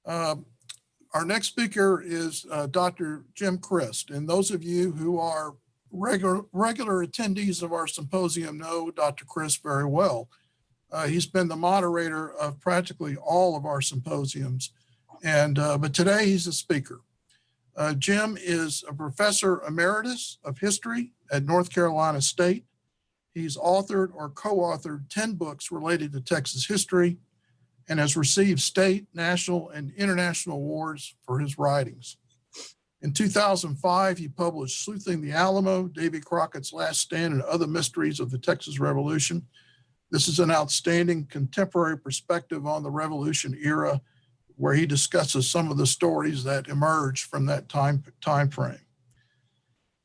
Our next speaker is Dr. Jim Christ, and those of you who are regular attendees of our symposium know Dr. Christ very well. He's been the moderator of practically all of our symposiums, but today he's a speaker. Jim is a professor emeritus of history at North Carolina State. He's authored or co-authored 10 books related to Texas history and has received state, national, and international awards for his writings. In 2005, he published Sleuthing the Alamo, Davy Crockett's Last Stand, and Other Mysteries of the Texas Revolution. This is an outstanding contemporary perspective on the Revolution era, where he discusses some of the stories that emerged from that time frame.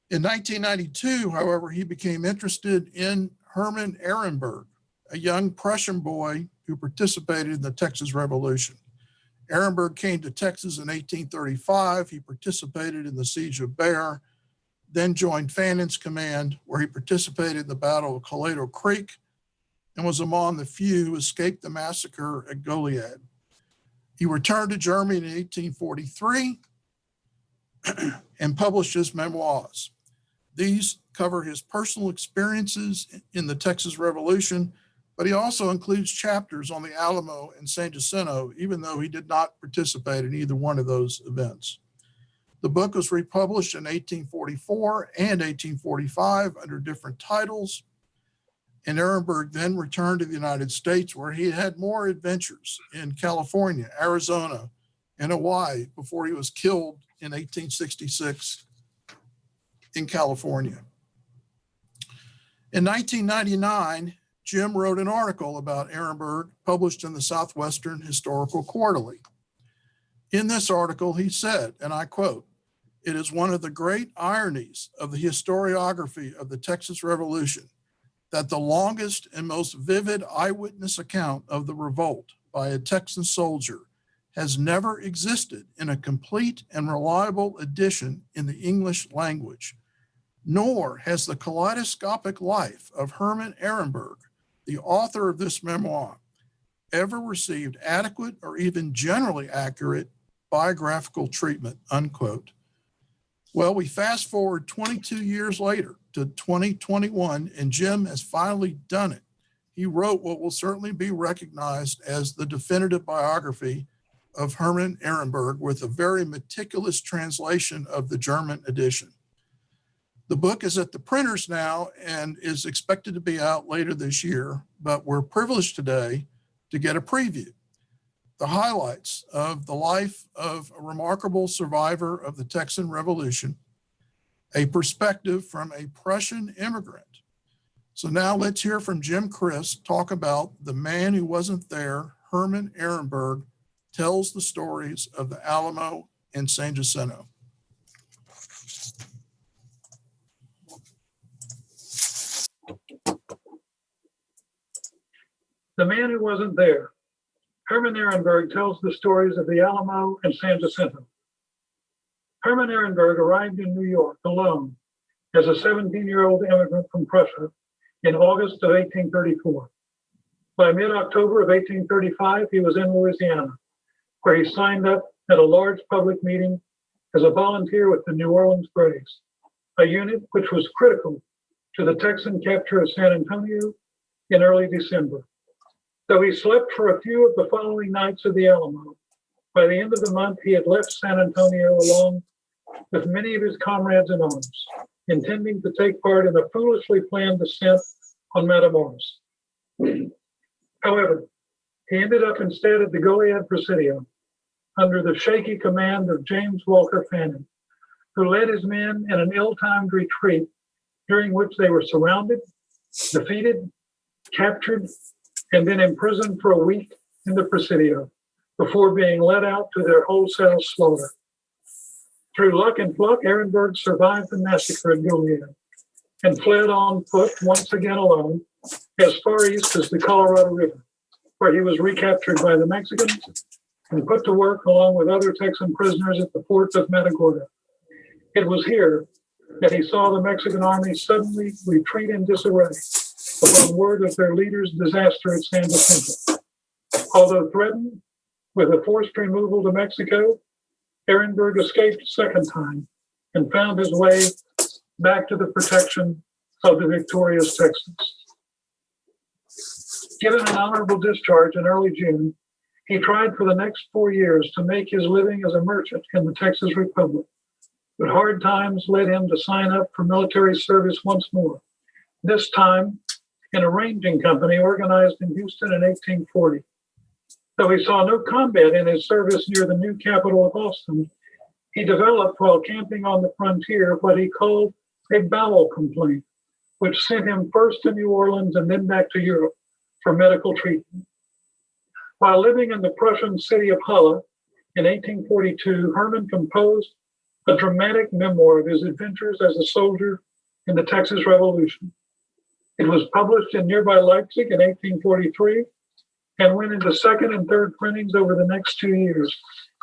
In 1992, however, he became interested in Herman Ehrenberg, a young Prussian boy who participated in the Texas Revolution. Ehrenberg came to Texas in 1835. He participated in the Siege of Bear, then joined Fannon's command, where he participated in the Battle of Colado Creek and was among the few who escaped the massacre at Goliad. He returned to Germany in 1843 and published his memoirs. These cover his personal experiences in the Texas Revolution, but he also includes chapters on the Alamo and San Jacinto, even though he did not participate in either one of those events. The book was republished in 1844 and 1845 under different titles, and Ehrenberg then returned to the United States, where he had more adventures in California, Arizona, and Hawaii before he was killed in 1866 in California. In 1999, Jim wrote an article about Ehrenberg published in the Southwestern Historical Quarterly. In this article, he said, and I quote, "It is one of the great ironies of the historiography of the Texas Revolution that the longest and most vivid eyewitness account of the revolt by a Texan soldier has never existed in a complete and reliable edition in the English language, nor has the kaleidoscopic life of Herman Ehrenberg, the author of this memoir, ever received adequate or even generally accurate biographical treatment," unquote. Well, we fast forward 22 years later to 2021, and Jim has finally done it. He wrote what will certainly be recognized as the definitive biography of Herman Ehrenberg, with a very meticulous translation of the German edition. The book is at the printers now and is expected to be out later this year, but we're privileged today to get a preview. The highlights of the life of a remarkable survivor of the Texan Revolution, a perspective from a Prussian immigrant. So now let's hear from Jim Christ talk about the man who wasn't there. Herman Ehrenberg tells the stories of the Alamo and San Jacinto. The man who wasn't there. Herman Ehrenberg tells the stories of the Alamo and San Jacinto. Herman Ehrenberg arrived in New York alone as a 17-year-old immigrant from Prussia in August of 1834. By mid-October of 1835, he was in Louisiana, where he signed up at a large public meeting as a volunteer with the New Orleans Braves, a unit which was critical to the Texan capture of San Antonio in early December. Though he slept for a few of the following nights of the Alamo, by the end of the month, he had left San Antonio along with many of his comrades in arms, intending to take part in a foolishly planned descent on Matamoros. However, he ended up instead at the Goliad Presidio under the shaky command of James Walker Fannin, who led his men in an ill-timed retreat during which they were surrounded, defeated, captured, and then imprisoned for a week in the Presidio before being let out to their wholesale slaughter. Through luck and pluck, Ehrenberg survived the massacre at Goliad and fled on foot once again alone as far east as the Colorado River, where he was recaptured by the Mexicans and put to work along with other Texan prisoners at the fort of Matagorda. It was here that he saw the Mexican army suddenly retreat in disarray upon word of their leader's disaster at San Jacinto. Although threatened, With a forced removal to Mexico, Ehrenberg escaped a second time and found his way back to the protection of the victorious Texans. Given an honorable discharge in early June, he tried for the next 4 years to make his living as a merchant in the Texas Republic, but hard times led him to sign up for military service once more, this time in a ranging company organized in Houston in 1840. Though he saw no combat in his service near the new capital of Austin, he developed while camping on the frontier what he called a bowel complaint, which sent him first to New Orleans and then back to Europe for medical treatment. While living in the Prussian city of Halle in 1842, Herman composed a dramatic memoir of his adventures as a soldier in the Texas Revolution. It was published in nearby Leipzig in 1843 and went into second and third printings over the next 2 years,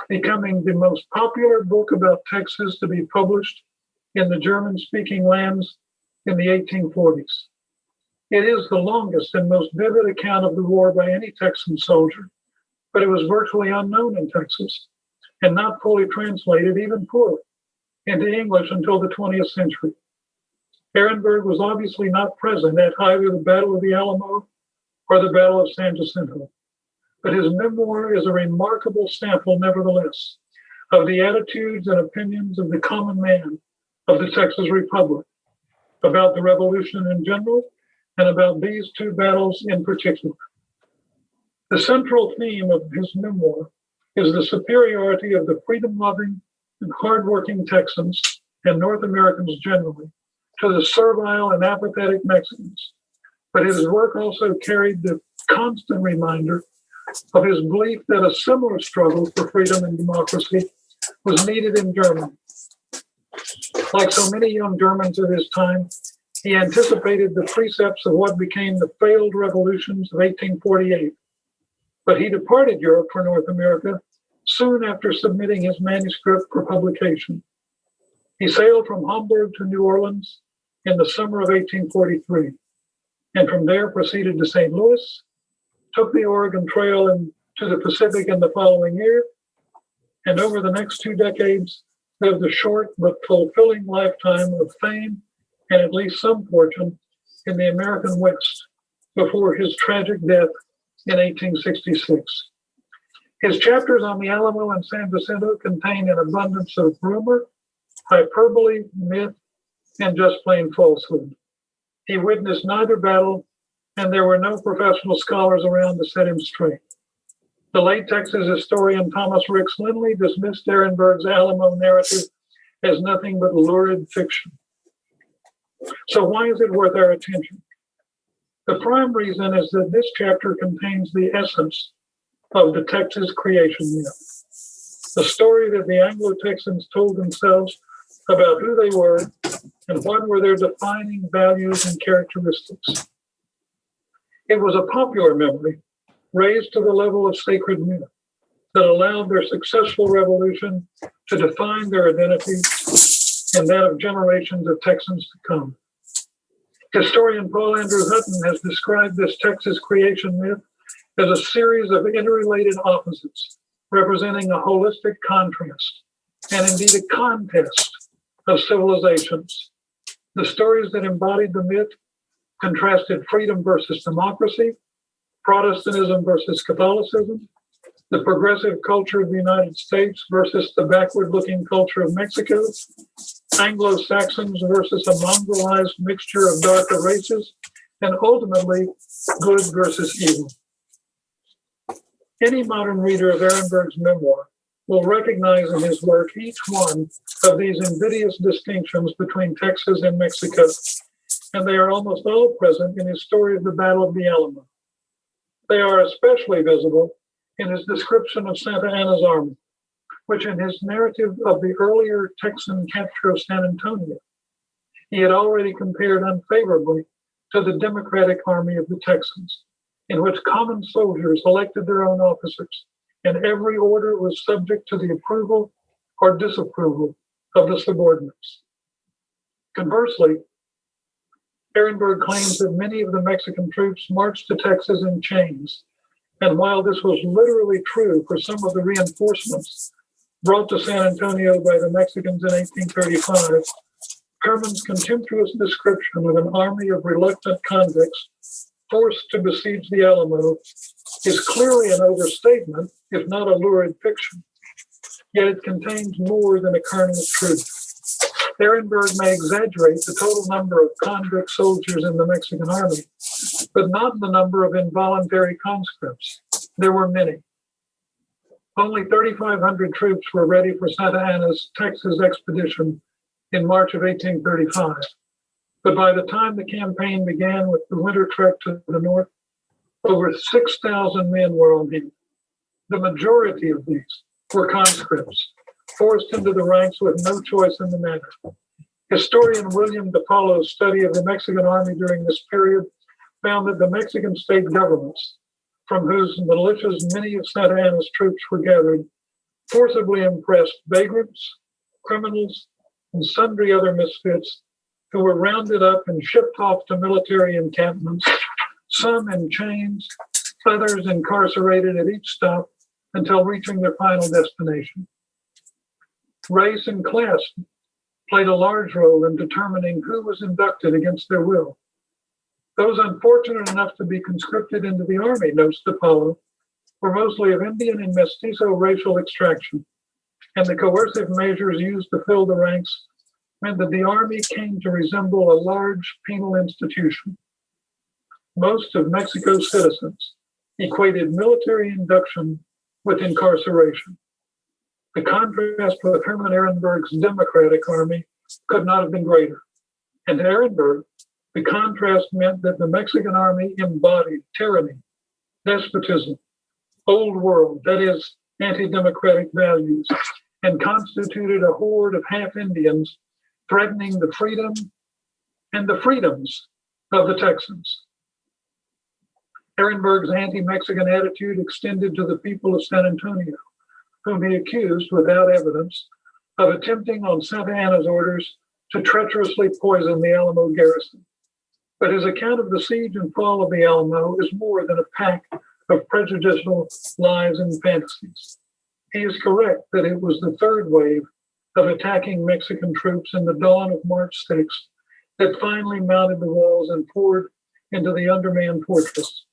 becoming the most popular book about Texas to be published in the German-speaking lands in the 1840s. It is the longest and most vivid account of the war by any Texan soldier, but it was virtually unknown in Texas and not fully translated, even poorly, into English until the 20th century. Ehrenberg was obviously not present at either the Battle of the Alamo or the Battle of San Jacinto, but his memoir is a remarkable sample, nevertheless, of the attitudes and opinions of the common man of the Texas Republic, about the revolution in general, and about these two battles in particular. The central theme of his memoir is the superiority of the freedom-loving and hardworking Texans and North Americans generally to the servile and apathetic Mexicans. But his work also carried the constant reminder of his belief that a similar struggle for freedom and democracy was needed in Germany. Like so many young Germans of his time, he anticipated the precepts of what became the failed revolutions of 1848. But he departed Europe for North America soon after submitting his manuscript for publication. He sailed from Hamburg to New Orleans in the summer of 1843, and from there proceeded to St. Louis, took the Oregon Trail to the Pacific in the following year, and over the next 2 decades, lived a short but fulfilling lifetime of fame and at least some fortune in the American West before his tragic death in 1866. His chapters on the Alamo and San Jacinto contain an abundance of rumor, hyperbole, myth, and just plain falsehood. He witnessed neither battle, and there were no professional scholars around to set him straight. The late Texas historian Thomas Ricks Lindley dismissed Ehrenberg's Alamo narrative as nothing but lurid fiction. So why is it worth our attention? The prime reason is that this chapter contains the essence of the Texas creation myth, the story that the Anglo-Texans told themselves about who they were and what were their defining values and characteristics. It was a popular memory raised to the level of sacred myth that allowed their successful revolution to define their identity and that of generations of Texans to come. Historian Paul Andrew Hutton has described this Texas creation myth as a series of interrelated opposites, representing a holistic contrast, and indeed a contest of civilizations. The stories that embodied the myth contrasted freedom versus democracy, Protestantism versus Catholicism, the progressive culture of the United States versus the backward-looking culture of Mexico, Anglo-Saxons versus a mongrelized mixture of darker races, and ultimately, good versus evil. Any modern reader of Ehrenberg's memoir will recognize in his work each one of these invidious distinctions between Texas and Mexico, and they are almost all present in his story of the Battle of the Alamo. They are especially visible in his description of Santa Anna's army, which in his narrative of the earlier Texan capture of San Antonio, he had already compared unfavorably to the Democratic Army of the Texans, in which common soldiers elected their own officers, and every order was subject to the approval or disapproval of the subordinates. Conversely, Ehrenberg claims that many of the Mexican troops marched to Texas in chains And while this was literally true for some of the reinforcements brought to San Antonio by the Mexicans in 1835, Herman's contemptuous description of an army of reluctant convicts forced to besiege the Alamo is clearly an overstatement, if not a lurid fiction. Yet it contains more than a kernel of truth. Ehrenberg may exaggerate the total number of convict soldiers in the Mexican army, but not the number of involuntary conscripts. There were many. Only 3,500 troops were ready for Santa Anna's Texas expedition in March of 1835. But by the time the campaign began with the winter trek to the north, over 6,000 men were on hand. The majority of these were conscripts, forced into the ranks with no choice in the matter. Historian William DePaulo's study of the Mexican army during this period found that the Mexican state governments, from whose militias many of Santa Anna's troops were gathered, forcibly impressed vagrants, criminals, and sundry other misfits who were rounded up and shipped off to military encampments, some in chains, others incarcerated at each stop until reaching their final destination. Race and class played a large role in determining who was inducted against their will. Those unfortunate enough to be conscripted into the army, notes DePaulo, were mostly of Indian and mestizo racial extraction, and the coercive measures used to fill the ranks meant that the army came to resemble a large penal institution. Most of Mexico's citizens equated military induction with incarceration. The contrast with Herman Ehrenberg's democratic army could not have been greater. And to Ehrenberg, the contrast meant that the Mexican army embodied tyranny, despotism, old world, that is, anti-democratic values, and constituted a horde of half-Indians threatening the freedom and the freedoms of the Texans. Ehrenberg's anti-Mexican attitude extended to the people of San Antonio, whom he accused, without evidence, of attempting on Santa Anna's orders to treacherously poison the Alamo garrison. But his account of the siege and fall of the Alamo is more than a pack of prejudicial lies and fantasies. He is correct that it was the third wave of attacking Mexican troops in the dawn of March 6th that finally mounted the walls and poured into the undermanned fortress.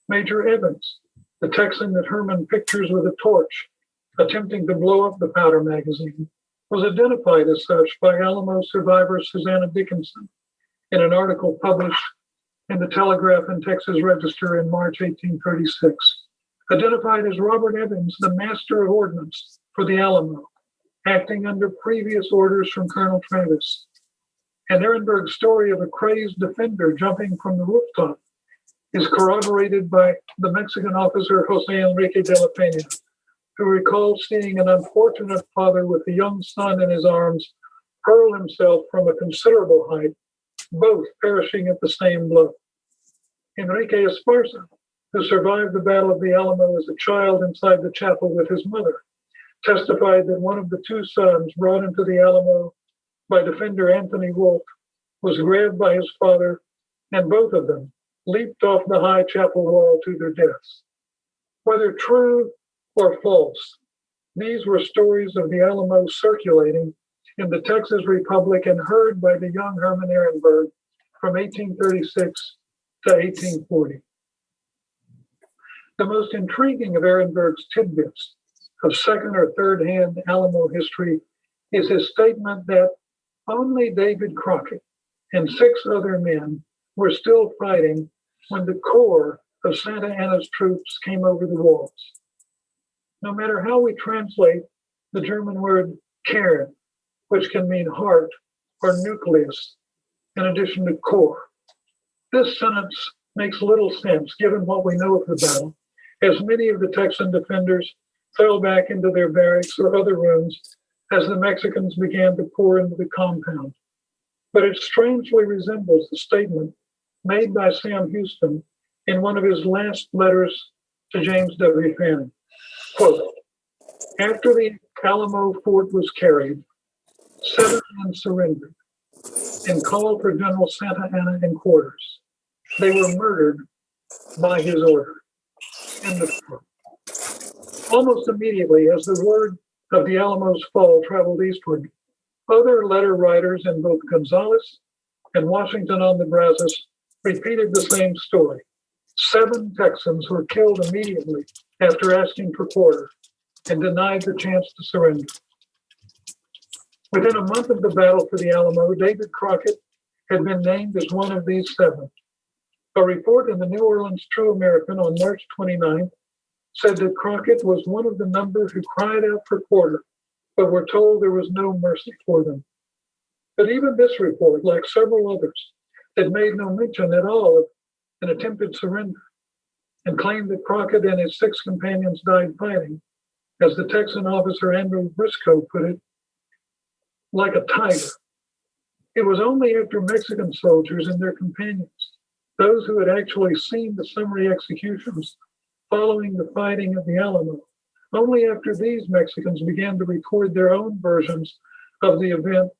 Major Evans, the Texan that Herman pictures with a torch, attempting to blow up the powder magazine, was identified as such by Alamo survivor Susanna Dickinson in an article published in the Telegraph and Texas Register in March 1836, identified as Robert Evans, the master of ordnance for the Alamo, acting under previous orders from Colonel Travis. And Ehrenberg's story of a crazed defender jumping from the rooftop is corroborated by the Mexican officer Jose Enrique de la Peña, who recalled seeing an unfortunate father with a young son in his arms hurl himself from a considerable height, both perishing at the same blow. Enrique Esparza, who survived the Battle of the Alamo as a child inside the chapel with his mother, testified that one of the two sons brought into the Alamo by defender Anthony Wolf was grabbed by his father, and both of them leaped off the high chapel wall to their deaths. Whether true or false, these were stories of the Alamo circulating in the Texas Republic and heard by the young Herman Ehrenberg from 1836 to 1840. The most intriguing of Ehrenberg's tidbits of second or third hand Alamo history is his statement that only David Crockett and 6 other men were still fighting when the core of Santa Anna's troops came over the walls. No matter how we translate the German word Kern, which can mean heart or nucleus, in addition to core, this sentence makes little sense given what we know of the battle, as many of the Texan defenders fell back into their barracks or other rooms as the Mexicans began to pour into the compound. But it strangely resembles the statement made by Sam Houston in one of his last letters to James W. Fanning. Quote, after the Alamo fort was carried, 7 men surrendered and called for General Santa Anna in quarters. They were murdered by his order. End of quote. Almost immediately, as the word of the Alamo's fall traveled eastward, other letter writers in both Gonzalez and Washington on the Brazos repeated the same story. 7 Texans were killed immediately after asking for quarter and denied the chance to surrender. Within a month of the battle for the Alamo, David Crockett had been named as one of these 7. A report in the New Orleans True American on March 29th said that Crockett was one of the number who cried out for quarter, but were told there was no mercy for them. But even this report, like several others, had made no mention at all of an attempted surrender and claimed that Crockett and his 6 companions died fighting, as the Texan officer Andrew Briscoe put it, like a tiger. It was only after Mexican soldiers and their companions, those who had actually seen the summary executions following the fighting at the Alamo, only after these Mexicans began to record their own versions of the event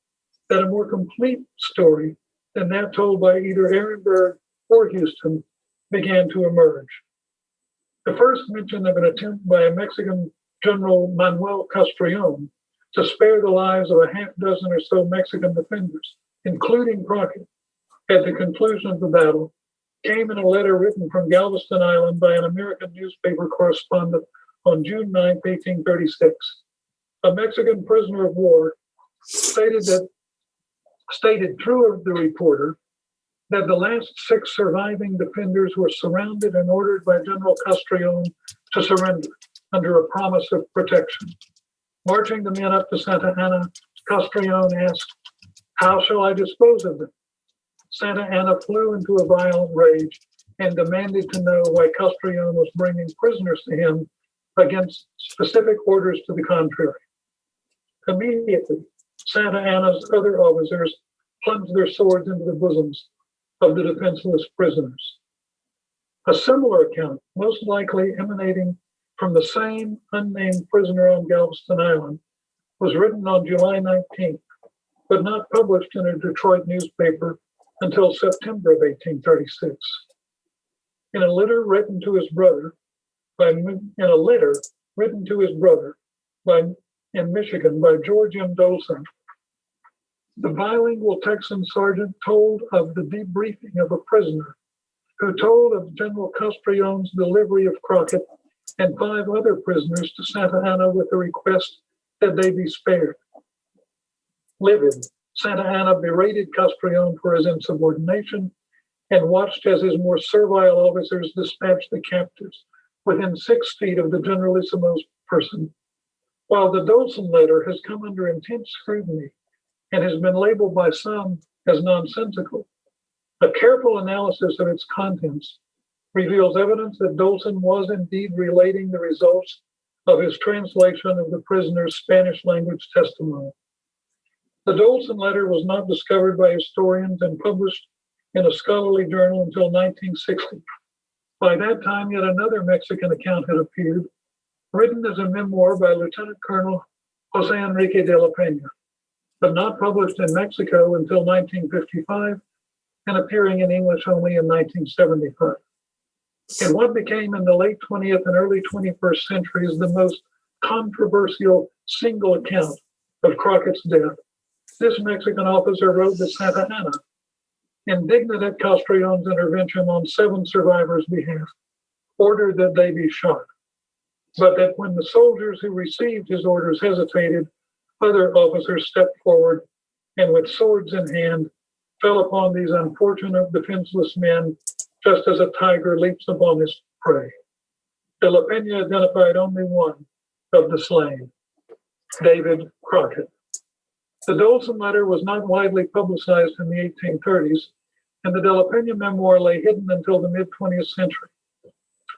that a more complete story than that told by either Ehrenberg or Houston began to emerge. The first mention of an attempt by a Mexican General Manuel Castrillon to spare the lives of a half dozen or so Mexican defenders, including Crockett, at the conclusion of the battle, came in a letter written from Galveston Island by an American newspaper correspondent on June 9, 1836. A Mexican prisoner of war stated through the reporter that the last 6 surviving defenders were surrounded and ordered by General Castrillon to surrender under a promise of protection. Marching the men up to Santa Anna, Castrillon asked, "How shall I dispose of them?" Santa Anna flew into a violent rage and demanded to know why Castrillon was bringing prisoners to him against specific orders to the contrary. Immediately, Santa Anna's other officers plunged their swords into the bosoms of the defenseless prisoners. A similar account, most likely emanating from the same unnamed prisoner on Galveston Island, was written on July 19th, but not published in a Detroit newspaper until September of 1836. In a letter written to his brother in Michigan by George M. Dolson, the bilingual Texan sergeant told of the debriefing of a prisoner who told of General Castrillon's delivery of Crockett and 5 other prisoners to Santa Anna with the request that they be spared. Livid, Santa Anna berated Castrillon for his insubordination and watched as his more servile officers dispatched the captives within 6 feet of the Generalissimo's person. While the Dolson letter has come under intense scrutiny and has been labeled by some as nonsensical, a careful analysis of its contents reveals evidence that Dolson was indeed relating the results of his translation of the prisoner's Spanish language testimony. The Dolson letter was not discovered by historians and published in a scholarly journal until 1960. By that time, yet another Mexican account had appeared, written as a memoir by Lieutenant Colonel Jose Enrique de la Peña, but not published in Mexico until 1955 and appearing in English only in 1975. In what became in the late 20th and early 21st centuries the most controversial single account of Crockett's death, this Mexican officer wrote to Santa Anna, indignant at Castrillon's intervention on 7 survivors' behalf, ordered that they be shot, but that when the soldiers who received his orders hesitated, other officers stepped forward and with swords in hand fell upon these unfortunate defenseless men just as a tiger leaps upon his prey. De la Peña identified only one of the slain, David Crockett. The Dolson letter was not widely publicized in the 1830s, and the De la Peña memoir lay hidden until the mid-20th century.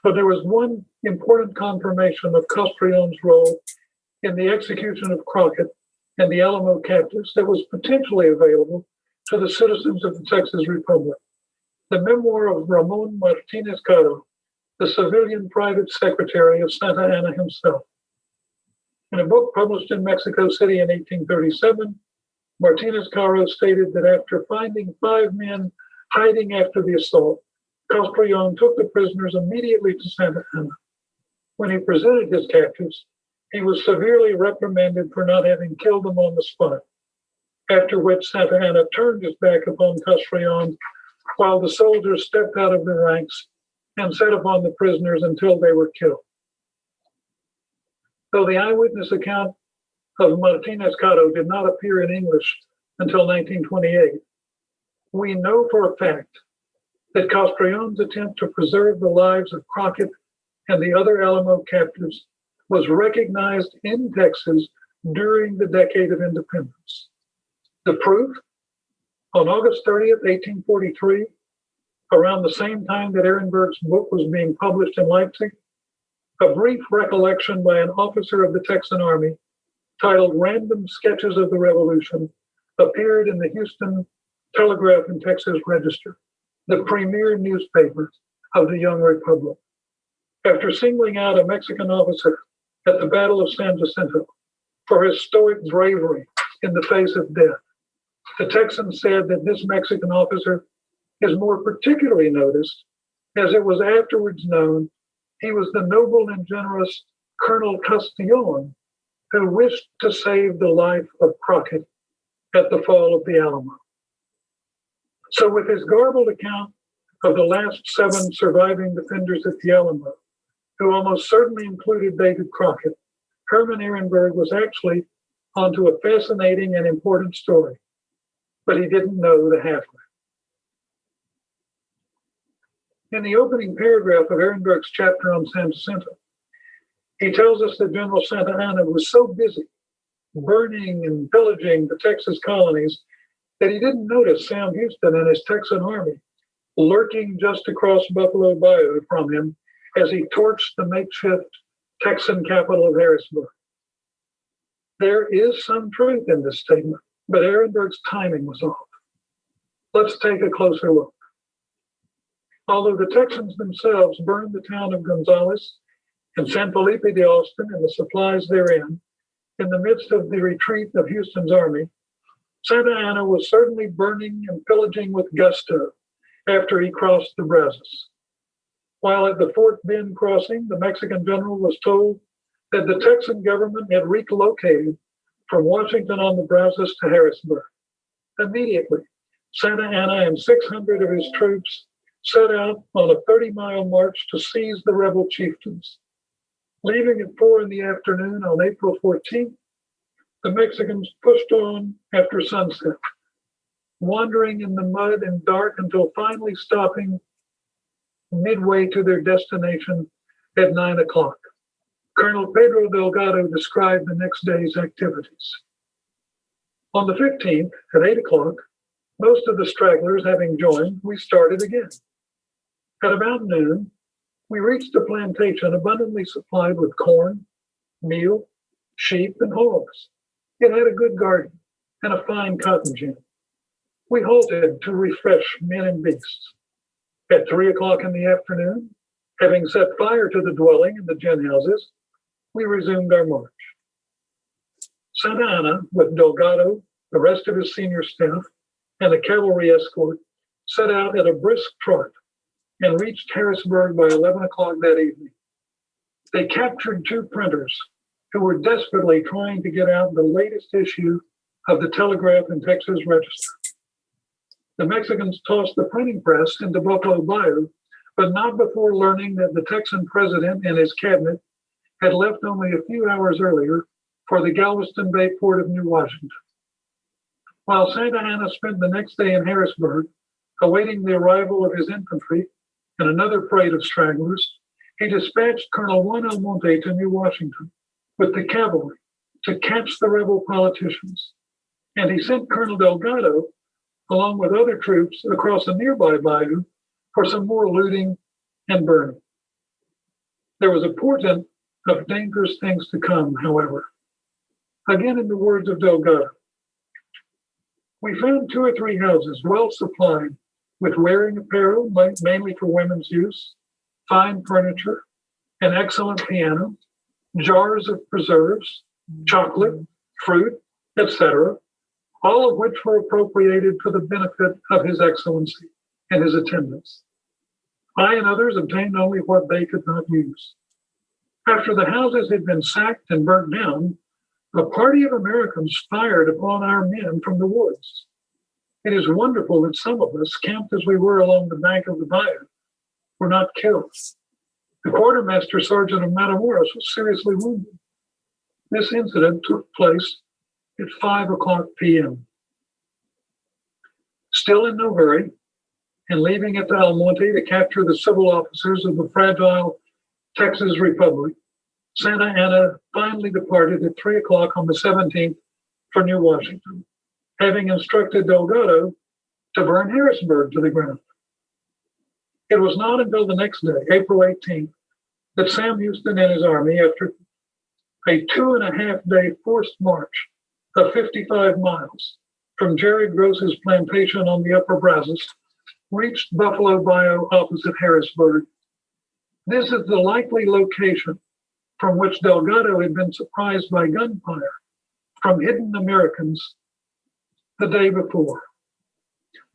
But there was one important confirmation of Castrillon's role in the execution of Crockett and the Alamo captives that was potentially available to the citizens of the Texas Republic. The memoir of Ramon Martinez Caro, the civilian private secretary of Santa Anna himself. In a book published in Mexico City in 1837, Martinez Caro stated that after finding 5 men hiding after the assault, Castrillon took the prisoners immediately to Santa Anna When he presented his captives, he was severely reprimanded for not having killed them on the spot, after which Santa Anna turned his back upon Castrillon while the soldiers stepped out of their ranks and set upon the prisoners until they were killed. Though the eyewitness account of Martinez Caro did not appear in English until 1928, we know for a fact that Castrillon's attempt to preserve the lives of Crockett and the other Alamo captives was recognized in Texas during the decade of independence. The proof? On August 30th, 1843, around the same time that Ehrenberg's book was being published in Leipzig, a brief recollection by an officer of the Texan Army titled Random Sketches of the Revolution appeared in the Houston Telegraph and Texas Register, the premier newspaper of the young republic. After singling out a Mexican officer at the Battle of San Jacinto for his stoic bravery in the face of death, the Texan said that this Mexican officer is more particularly noticed as it was afterwards known he was the noble and generous Colonel Castellon who wished to save the life of Crockett at the fall of the Alamo. So with his garbled account of the last 7 surviving defenders at the Alamo, who almost certainly included David Crockett, Herman Ehrenberg was actually onto a fascinating and important story, but he didn't know the halfway. In the opening paragraph of Ehrenberg's chapter on San Jacinto, he tells us that General Santa Anna was so busy burning and pillaging the Texas colonies that he didn't notice Sam Houston and his Texan army lurking just across Buffalo Bayou from him as he torched the makeshift Texan capital of Harrisburg. There is some truth in this statement, but Ehrenberg's timing was off. Let's take a closer look. Although the Texans themselves burned the town of Gonzalez and San Felipe de Austin and the supplies therein in the midst of the retreat of Houston's army, Santa Anna was certainly burning and pillaging with gusto after he crossed the Brazos. While at the Fort Bend crossing, the Mexican general was told that the Texan government had relocated from Washington on the Brazos to Harrisburg. Immediately, Santa Anna and 600 of his troops set out on a 30-mile march to seize the rebel chieftains. Leaving at 4 in the afternoon on April 14th, the Mexicans pushed on after sunset, wandering in the mud and dark until finally stopping midway to their destination at 9 o'clock. Colonel Pedro Delgado described the next day's activities. On the 15th, at 8 o'clock, most of the stragglers having joined, we started again. At about noon, we reached a plantation abundantly supplied with corn, meal, sheep, and hogs. It had a good garden and a fine cotton gin. We halted to refresh men and beasts. At 3 o'clock in the afternoon, having set fire to the dwelling and the gin houses, we resumed our march. Santa Anna, with Delgado, the rest of his senior staff, and a cavalry escort, set out at a brisk trot and reached Harrisburg by 11 o'clock that evening. They captured 2 printers who were desperately trying to get out the latest issue of the Telegraph and Texas Register. The Mexicans tossed the printing press into Buffalo Bayou, but not before learning that the Texan president and his cabinet had left only a few hours earlier for the Galveston Bay port of New Washington. While Santa Anna spent the next day in Harrisburg, awaiting the arrival of his infantry and another parade of stragglers, he dispatched Colonel Juan Almonte to New Washington with the cavalry to catch the rebel politicians. And he sent Colonel Delgado, along with other troops, across a nearby bayou for some more looting and burning. There was a portent of dangerous things to come, however. Again, in the words of Delgado, we found 2 or 3 houses well supplied with wearing apparel, mainly for women's use, fine furniture, an excellent piano, jars of preserves, chocolate, fruit, etc., all of which were appropriated for the benefit of His Excellency and his attendants. I and others obtained only what they could not use. After the houses had been sacked and burnt down, a party of Americans fired upon our men from the woods. It is wonderful that some of us, camped as we were along the bank of the bayou, were not killed. The quartermaster sergeant of Matamoros was seriously wounded. This incident took place at 5:00 p.m. Still in no hurry, and leaving at the Almonte to capture the civil officers of the fragile Texas Republic, Santa Anna finally departed at 3:00 on the 17th for New Washington, having instructed Delgado to burn Harrisburg to the ground. It was not until the next day, April 18th, that Sam Houston and his army, after a 2.5-day forced march of 55 miles from Jerry Gross's plantation on the Upper Brazos, reached Buffalo Bayou opposite Harrisburg. This is the likely location from which Delgado had been surprised by gunfire from hidden Americans the day before.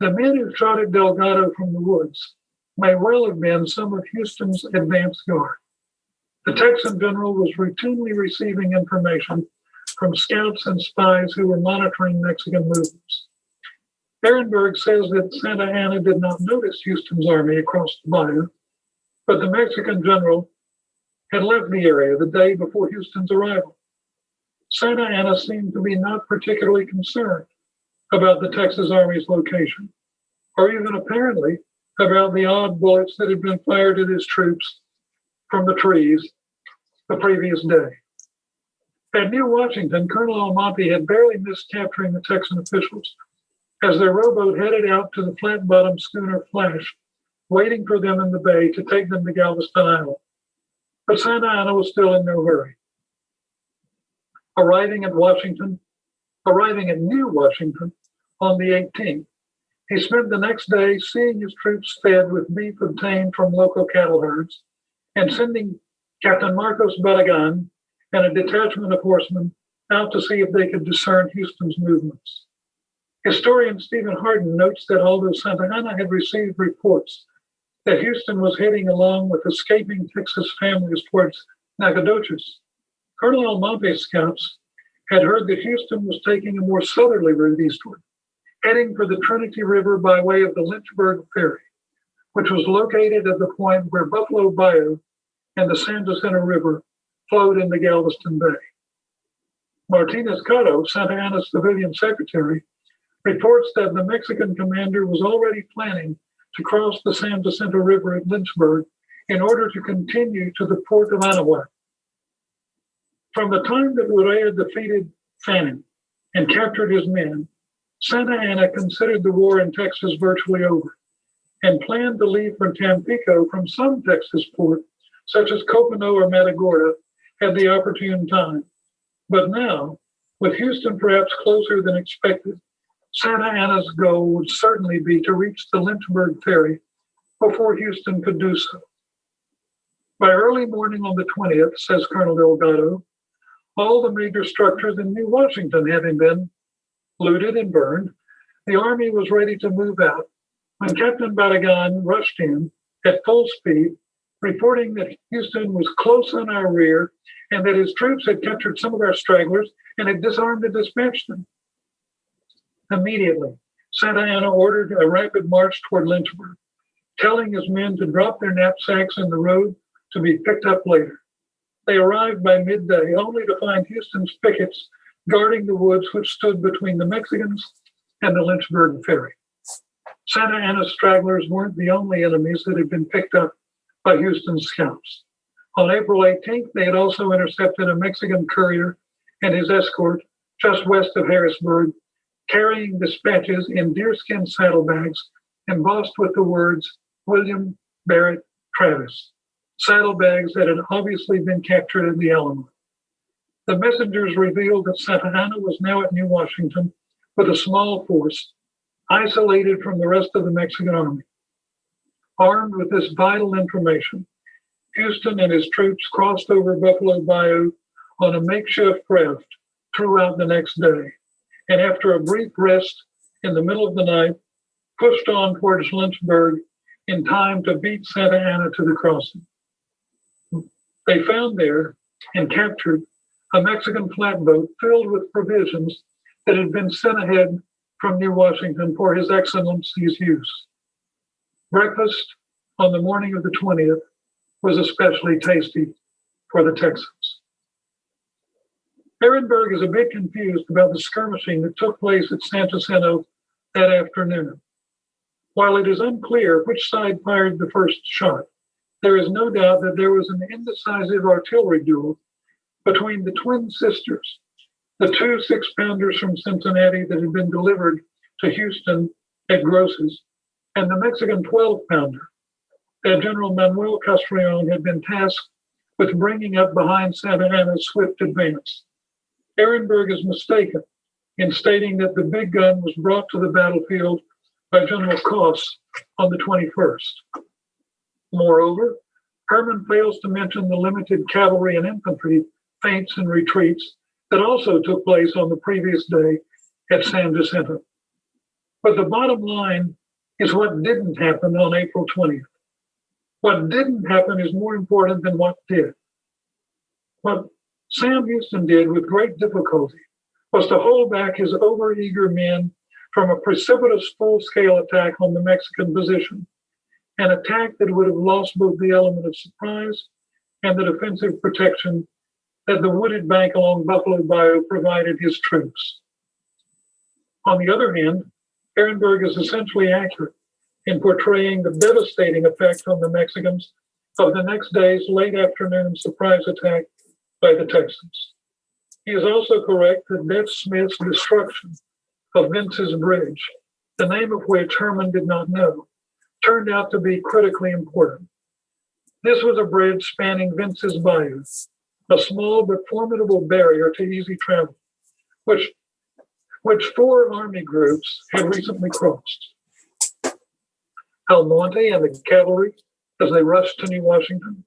The men who shot at Delgado from the woods may well have been some of Houston's advance guard. The Texan general was routinely receiving information from scouts and spies who were monitoring Mexican movements. Ehrenberg says that Santa Anna did not notice Houston's army across the bayou, but the Mexican general had left the area the day before Houston's arrival. Santa Anna seemed to be not particularly concerned about the Texas Army's location, or even apparently about the odd bullets that had been fired at his troops from the trees the previous day. At New Washington, Colonel Almonte had barely missed capturing the Texan officials as their rowboat headed out to the flat-bottomed schooner Flash, waiting for them in the bay to take them to Galveston Island. But Santa Anna was still in no hurry. Arriving at New Washington on the 18th, he spent the next day seeing his troops fed with beef obtained from local cattle herds and sending Captain Marcos Barragan and a detachment of horsemen out to see if they could discern Houston's movements. Historian Stephen Hardin notes that although Santa Anna had received reports that Houston was heading along with escaping Texas families towards Nacogdoches, Colonel Almonte's scouts had heard that Houston was taking a more southerly route eastward, heading for the Trinity River by way of the Lynchburg Ferry, which was located at the point where Buffalo Bayou and the San Jacinto River flowed into Galveston Bay. Martinez Cotto, Santa Anna's civilian secretary, reports that the Mexican commander was already planning to cross the San Jacinto River at Lynchburg in order to continue to the port of Anahuac. From the time that Urrea defeated Fannin and captured his men, Santa Anna considered the war in Texas virtually over and planned to leave for Tampico from some Texas port, such as Copano or Matagorda, at the opportune time. But now, with Houston perhaps closer than expected, Santa Anna's goal would certainly be to reach the Lynchburg Ferry before Houston could do so. By early morning on the 20th, says Colonel Delgado, all the major structures in New Washington having been looted and burned, the army was ready to move out when Captain Barragan rushed in at full speed, reporting that Houston was close on our rear and that his troops had captured some of our stragglers and had disarmed and dispatched them. Immediately, Santa Anna ordered a rapid march toward Lynchburg, telling his men to drop their knapsacks in the road to be picked up later. They arrived by midday, only to find Houston's pickets guarding the woods which stood between the Mexicans and the Lynchburg Ferry. Santa Anna's stragglers weren't the only enemies that had been picked up by Houston's scouts. On April 18th, they had also intercepted a Mexican courier and his escort just west of Harrisburg, carrying dispatches in deerskin saddlebags embossed with the words William Barrett Travis, saddlebags that had obviously been captured in the Alamo. The messengers revealed that Santa Anna was now at New Washington with a small force, isolated from the rest of the Mexican army. Armed with this vital information, Houston and his troops crossed over Buffalo Bayou on a makeshift raft throughout the next day, and after a brief rest in the middle of the night, pushed on towards Lynchburg in time to beat Santa Anna to the crossing. They found there and captured a Mexican flatboat filled with provisions that had been sent ahead from New Washington for His Excellency's use. Breakfast on the morning of the 20th was especially tasty for the Texans. Ehrenberg is a bit confused about the skirmishing that took place at San Jacinto that afternoon. While it is unclear which side fired the first shot, there is no doubt that there was an indecisive artillery duel between the twin sisters, the two 6-pounders from Cincinnati that had been delivered to Houston at Gross's, and the Mexican 12-pounder that General Manuel Castrillon had been tasked with bringing up behind Santa Anna's swift advance. Ehrenberg is mistaken in stating that the big gun was brought to the battlefield by General Koss on the 21st. Moreover, Herman fails to mention the limited cavalry and infantry feints and retreats that also took place on the previous day at San Jacinto. But the bottom line is what didn't happen on April 20th. What didn't happen is more important than what did. What Sam Houston did with great difficulty was to hold back his overeager men from a precipitous full-scale attack on the Mexican position, an attack that would have lost both the element of surprise and the defensive protection that the wooded bank along Buffalo Bayou provided his troops. On the other hand, Ehrenberg is essentially accurate in portraying the devastating effect on the Mexicans of the next day's late afternoon surprise attack by the Texans. He is also correct that Bev Smith's destruction of Vince's Bridge, the name of which Herman did not know, turned out to be critically important. This was a bridge spanning Vince's Bayou, a small but formidable barrier to easy travel, which 4 army groups had recently crossed. Almonte and the cavalry as they rushed to New Washington,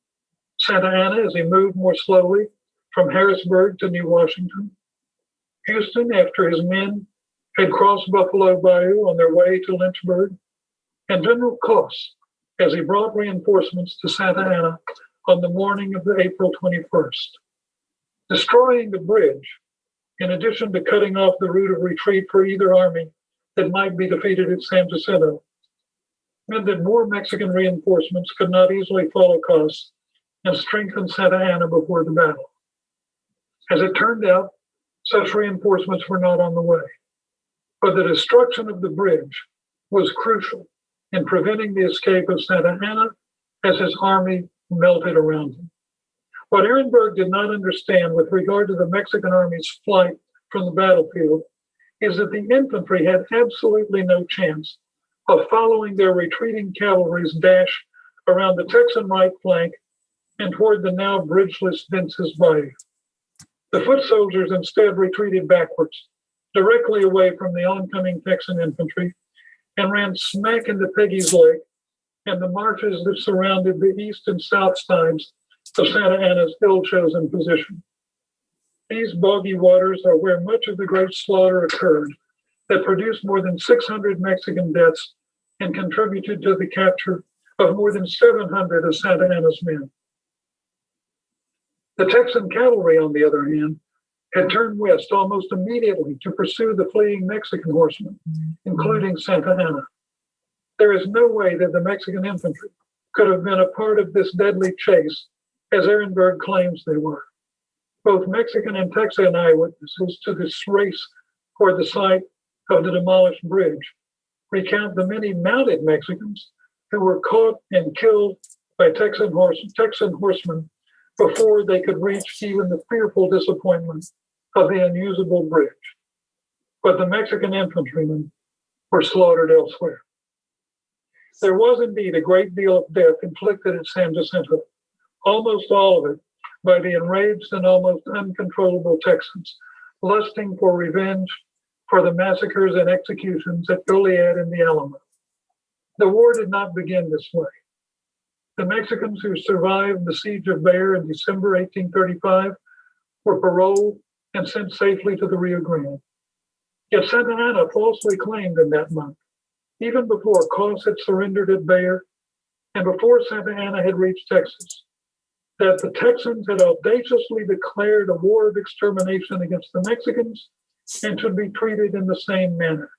Santa Anna as he moved more slowly from Harrisburg to New Washington, Houston after his men had crossed Buffalo Bayou on their way to Lynchburg, and General Koss as he brought reinforcements to Santa Anna on the morning of the April 21st. Destroying the bridge, in addition to cutting off the route of retreat for either army that might be defeated at San Jacinto, meant that more Mexican reinforcements could not easily follow Koss and strengthen Santa Anna before the battle. As it turned out, such reinforcements were not on the way, but the destruction of the bridge was crucial in preventing the escape of Santa Anna as his army melted around him. What Ehrenberg did not understand with regard to the Mexican army's flight from the battlefield is that the infantry had absolutely no chance of following their retreating cavalry's dash around the Texan right flank and toward the now bridgeless Vince's Bayou. The foot soldiers instead retreated backwards, directly away from the oncoming Texan infantry, and ran smack into Peggy's Lake and the marshes that surrounded the east and south sides of Santa Anna's ill-chosen position. These boggy waters are where much of the great slaughter occurred that produced more than 600 Mexican deaths and contributed to the capture of more than 700 of Santa Anna's men. The Texan Cavalry, on the other hand, had turned west almost immediately to pursue the fleeing Mexican horsemen, including Santa Anna. There is no way that the Mexican infantry could have been a part of this deadly chase, as Ehrenberg claims they were. Both Mexican and Texan eyewitnesses to this race toward the site of the demolished bridge recount the many mounted Mexicans who were caught and killed by Texan horsemen before they could reach even the fearful disappointment of the unusable bridge. But the Mexican infantrymen were slaughtered elsewhere. There was indeed a great deal of death inflicted at San Jacinto, almost all of it by the enraged and almost uncontrollable Texans, lusting for revenge for the massacres and executions at Goliad and the Alamo. The war did not begin this way. The Mexicans who survived the siege of Bexar in December 1835 were paroled and sent safely to the Rio Grande. Yet Santa Anna falsely claimed in that month, even before Koss had surrendered at Bexar and before Santa Anna had reached Texas, that the Texans had audaciously declared a war of extermination against the Mexicans and should be treated in the same manner.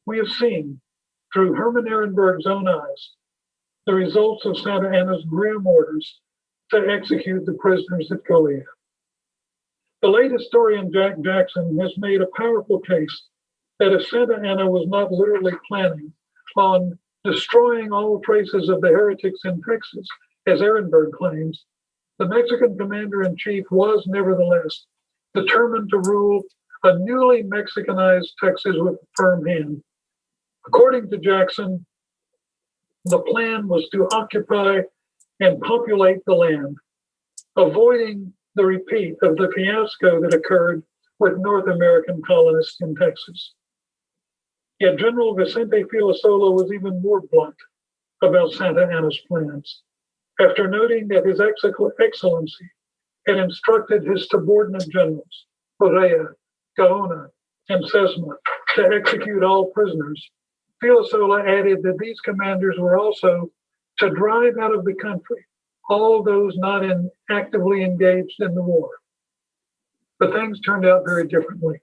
We have seen, through Herman Ehrenberg's own eyes, the results of Santa Anna's grim orders to execute the prisoners at Goliad. The late historian Jack Jackson has made a powerful case that if Santa Anna was not literally planning on destroying all traces of the heretics in Texas, as Ehrenberg claims, the Mexican commander-in-chief was nevertheless determined to rule a newly Mexicanized Texas with a firm hand. According to Jackson, the plan was to occupy and populate the land, avoiding the repeat of the fiasco that occurred with North American colonists in Texas. Yet General Vicente Filosola was even more blunt about Santa Anna's plans. After noting that His Excellency had instructed his subordinate generals, Correa, Gaona, and Sesma, to execute all prisoners, Filosola added that these commanders were also to drive out of the country all those not actively engaged in the war. But things turned out very differently.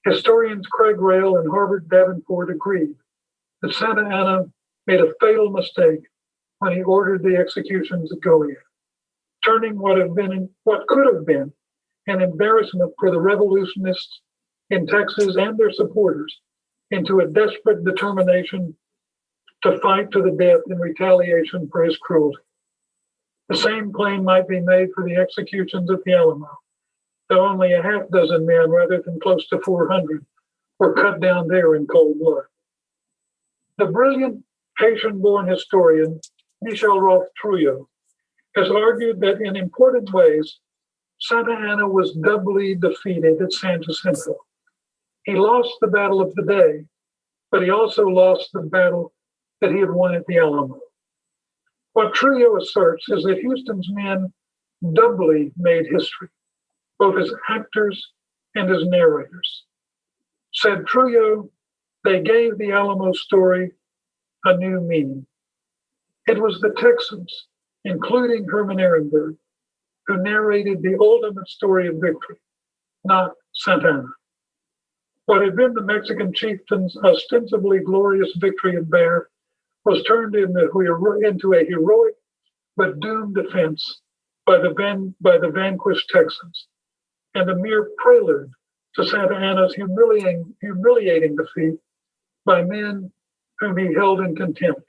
Historians Craig Rail and Harvard Davenport agreed that Santa Anna made a fatal mistake when he ordered the executions at Goliad, turning what could have been an embarrassment for the revolutionists in Texas and their supporters into a desperate determination to fight to the death in retaliation for his cruelty. The same claim might be made for the executions at the Alamo, though only a half dozen men rather than close to 400 were cut down there in cold blood. The brilliant Haitian-born historian Michel Rolfe Trujillo has argued that in important ways, Santa Anna was doubly defeated at San Jacinto. He lost the battle of the day, but he also lost the battle that he had won at the Alamo. What Trujillo asserts is that Houston's men doubly made history, both as actors and as narrators. Said Trujillo, they gave the Alamo story a new meaning. It was the Texans, including Herman Ehrenberg, who narrated the ultimate story of victory, not Santa Anna. What had been the Mexican chieftain's ostensibly glorious victory at Bear was turned into a heroic but doomed defense by the vanquished Texans, and a mere prelude to Santa Anna's humiliating defeat by men whom he held in contempt,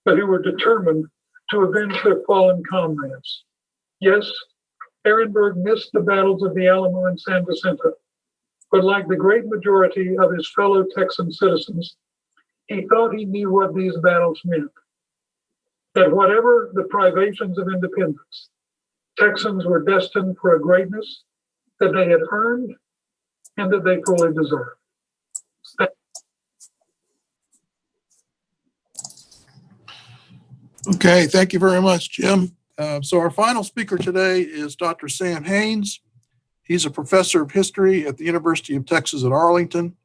but who were determined to avenge their fallen comrades. Yes, Ehrenberg missed the battles of the Alamo and San Jacinto, but like the great majority of his fellow Texan citizens, he thought he knew what these battles meant. That whatever the privations of independence, Texans were destined for a greatness that they had earned and that they fully deserved. Okay, thank you very much, Jim. So our final speaker today is Dr. Sam Haynes. He's a professor of history at the University of Texas at Arlington.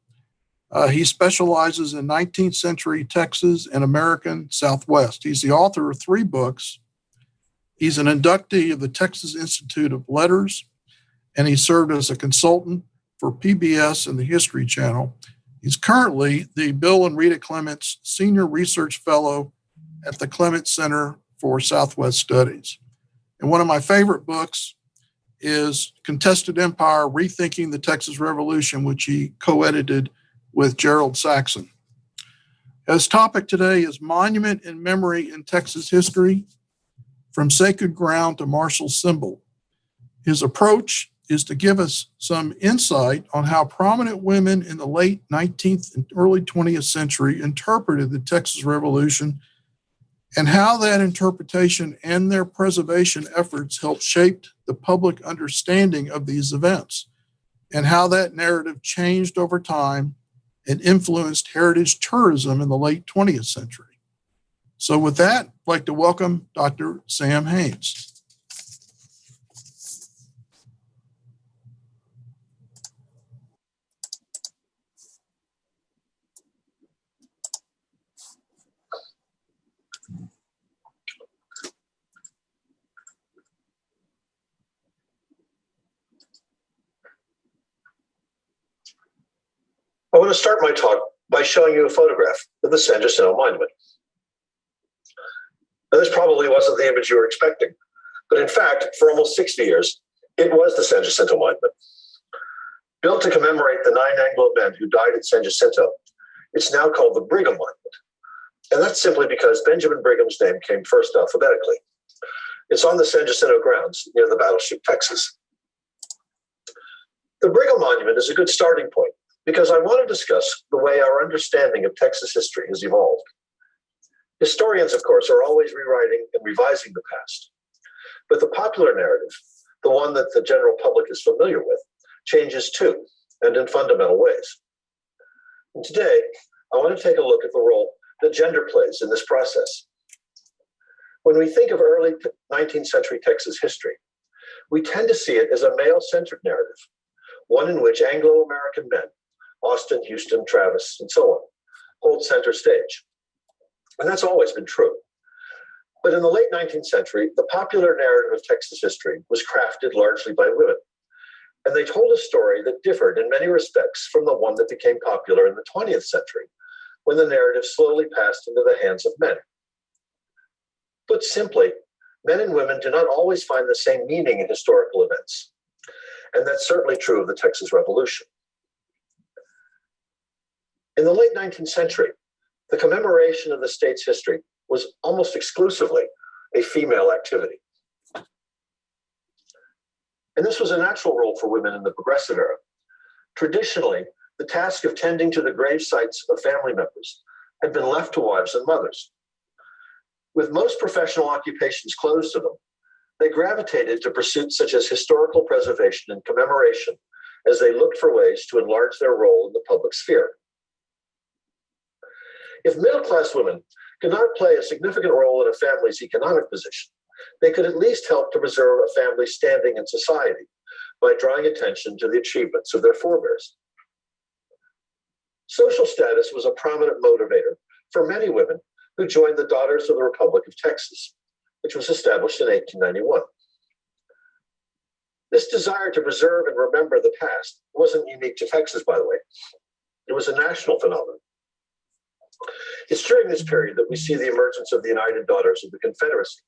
He specializes in 19th century Texas and American Southwest. He's the author of 3 books. He's an inductee of the Texas Institute of Letters, and he served as a consultant for PBS and the History Channel. He's currently the Bill and Rita Clements Senior Research Fellow at the Clements Center for Southwest Studies. And one of my favorite books is Contested Empire, Rethinking the Texas Revolution, which he co-edited with Gerald Saxon. His topic today is Monument and Memory in Texas History, from Sacred Ground to Martial Symbol. His approach is to give us some insight on how prominent women in the late 19th and early 20th century interpreted the Texas Revolution, and how that interpretation and their preservation efforts helped shape the public understanding of these events, and how that narrative changed over time and influenced heritage tourism in the late 20th century. So with that, I'd like to welcome Dr. Sam Haynes. I want to start my talk by showing you a photograph of the San Jacinto Monument. Now, this probably wasn't the image you were expecting, but in fact, for almost 60 years, it was the San Jacinto Monument. Built to commemorate the 9 Anglo men who died at San Jacinto, it's now called the Brigham Monument. And that's simply because Benjamin Brigham's name came first alphabetically. It's on the San Jacinto grounds near the battleship Texas. The Brigham Monument is a good starting point because I want to discuss the way our understanding of Texas history has evolved. Historians, of course, are always rewriting and revising the past. But the popular narrative, the one that the general public is familiar with, changes too, and in fundamental ways. And today, I want to take a look at the role that gender plays in this process. When we think of early 19th century Texas history, we tend to see it as a male-centered narrative, one in which Anglo-American men, Austin, Houston, Travis, and so on, hold center stage. And that's always been true. But in the late 19th century, the popular narrative of Texas history was crafted largely by women. And they told a story that differed in many respects from the one that became popular in the 20th century, when the narrative slowly passed into the hands of men. Put simply, men and women do not always find the same meaning in historical events. And that's certainly true of the Texas Revolution. In the late 19th century, the commemoration of the state's history was almost exclusively a female activity. And this was a natural role for women in the Progressive era. Traditionally, the task of tending to the grave sites of family members had been left to wives and mothers. With most professional occupations closed to them, they gravitated to pursuits such as historical preservation and commemoration as they looked for ways to enlarge their role in the public sphere. If middle-class women could not play a significant role in a family's economic position, they could at least help to preserve a family's standing in society by drawing attention to the achievements of their forebears. Social status was a prominent motivator for many women who joined the Daughters of the Republic of Texas, which was established in 1891. This desire to preserve and remember the past wasn't unique to Texas, by the way. It was a national phenomenon. It's during this period that we see the emergence of the United Daughters of the Confederacy,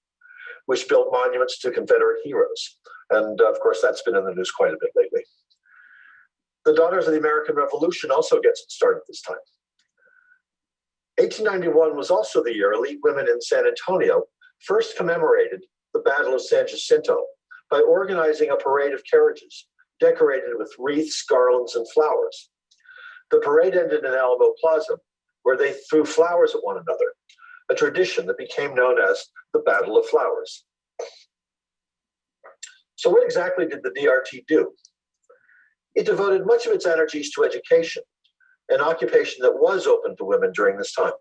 which built monuments to Confederate heroes. And of course, that's been in the news quite a bit lately. The Daughters of the American Revolution also gets its start at this time. 1891 was also the year elite women in San Antonio first commemorated the Battle of San Jacinto by organizing a parade of carriages decorated with wreaths, garlands, and flowers. The parade ended in Alamo Plaza, where they threw flowers at one another, a tradition that became known as the Battle of Flowers. So what exactly did the DRT do? It devoted much of its energies to education, an occupation that was open to women during this time.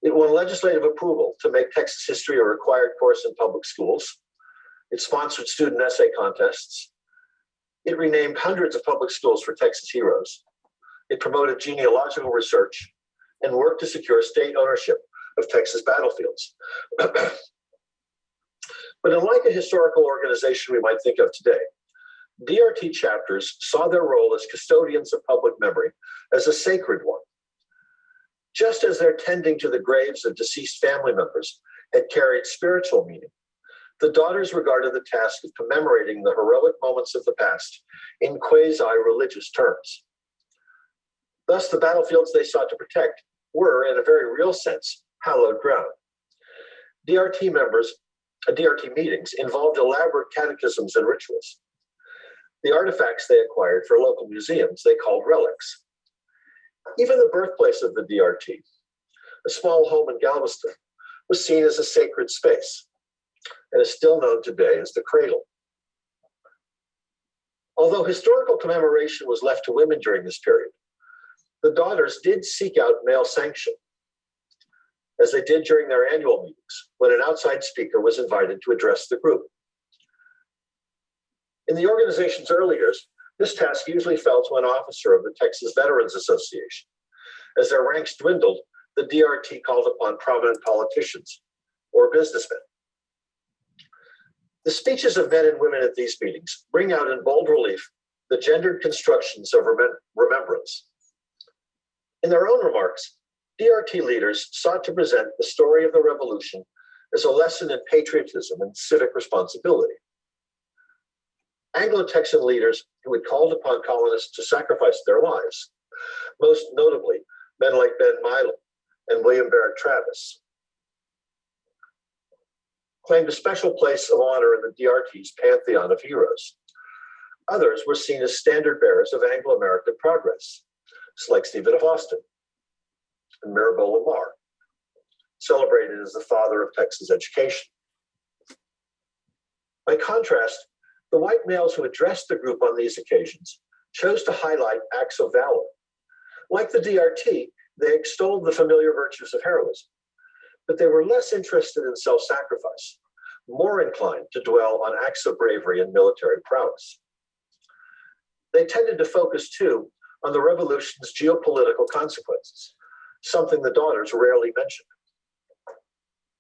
It won legislative approval to make Texas history a required course in public schools. It sponsored student essay contests. It renamed hundreds of public schools for Texas heroes. It promoted genealogical research and worked to secure state ownership of Texas battlefields. But unlike a historical organization we might think of today, DRT chapters saw their role as custodians of public memory as a sacred one. Just as their tending to the graves of deceased family members had carried spiritual meaning, the Daughters regarded the task of commemorating the heroic moments of the past in quasi-religious terms. Thus, the battlefields they sought to protect were, in a very real sense, hallowed ground. DRT meetings involved elaborate catechisms and rituals. The artifacts they acquired for local museums they called relics. Even the birthplace of the DRT, a small home in Galveston, was seen as a sacred space and is still known today as the cradle. Although historical commemoration was left to women during this period, the Daughters did seek out male sanction, as they did during their annual meetings, when an outside speaker was invited to address the group. In the organization's early years, this task usually fell to an officer of the Texas Veterans Association. As their ranks dwindled, the DRT called upon prominent politicians or businessmen. The speeches of men and women at these meetings bring out in bold relief the gendered constructions of remembrance. In their own remarks, DRT leaders sought to present the story of the revolution as a lesson in patriotism and civic responsibility. Anglo-Texan leaders who had called upon colonists to sacrifice their lives, most notably men like Ben Milam and William Barrett Travis, claimed a special place of honor in the DRT's pantheon of heroes. Others were seen as standard bearers of Anglo-American progress, like Stephen F. Austin and Mirabeau Lamar, celebrated as the father of Texas education. By contrast, the white males who addressed the group on these occasions chose to highlight acts of valor. Like the DRT, they extolled the familiar virtues of heroism, but they were less interested in self-sacrifice, more inclined to dwell on acts of bravery and military prowess. They tended to focus, too, on the revolution's geopolitical consequences, something the daughters rarely mentioned.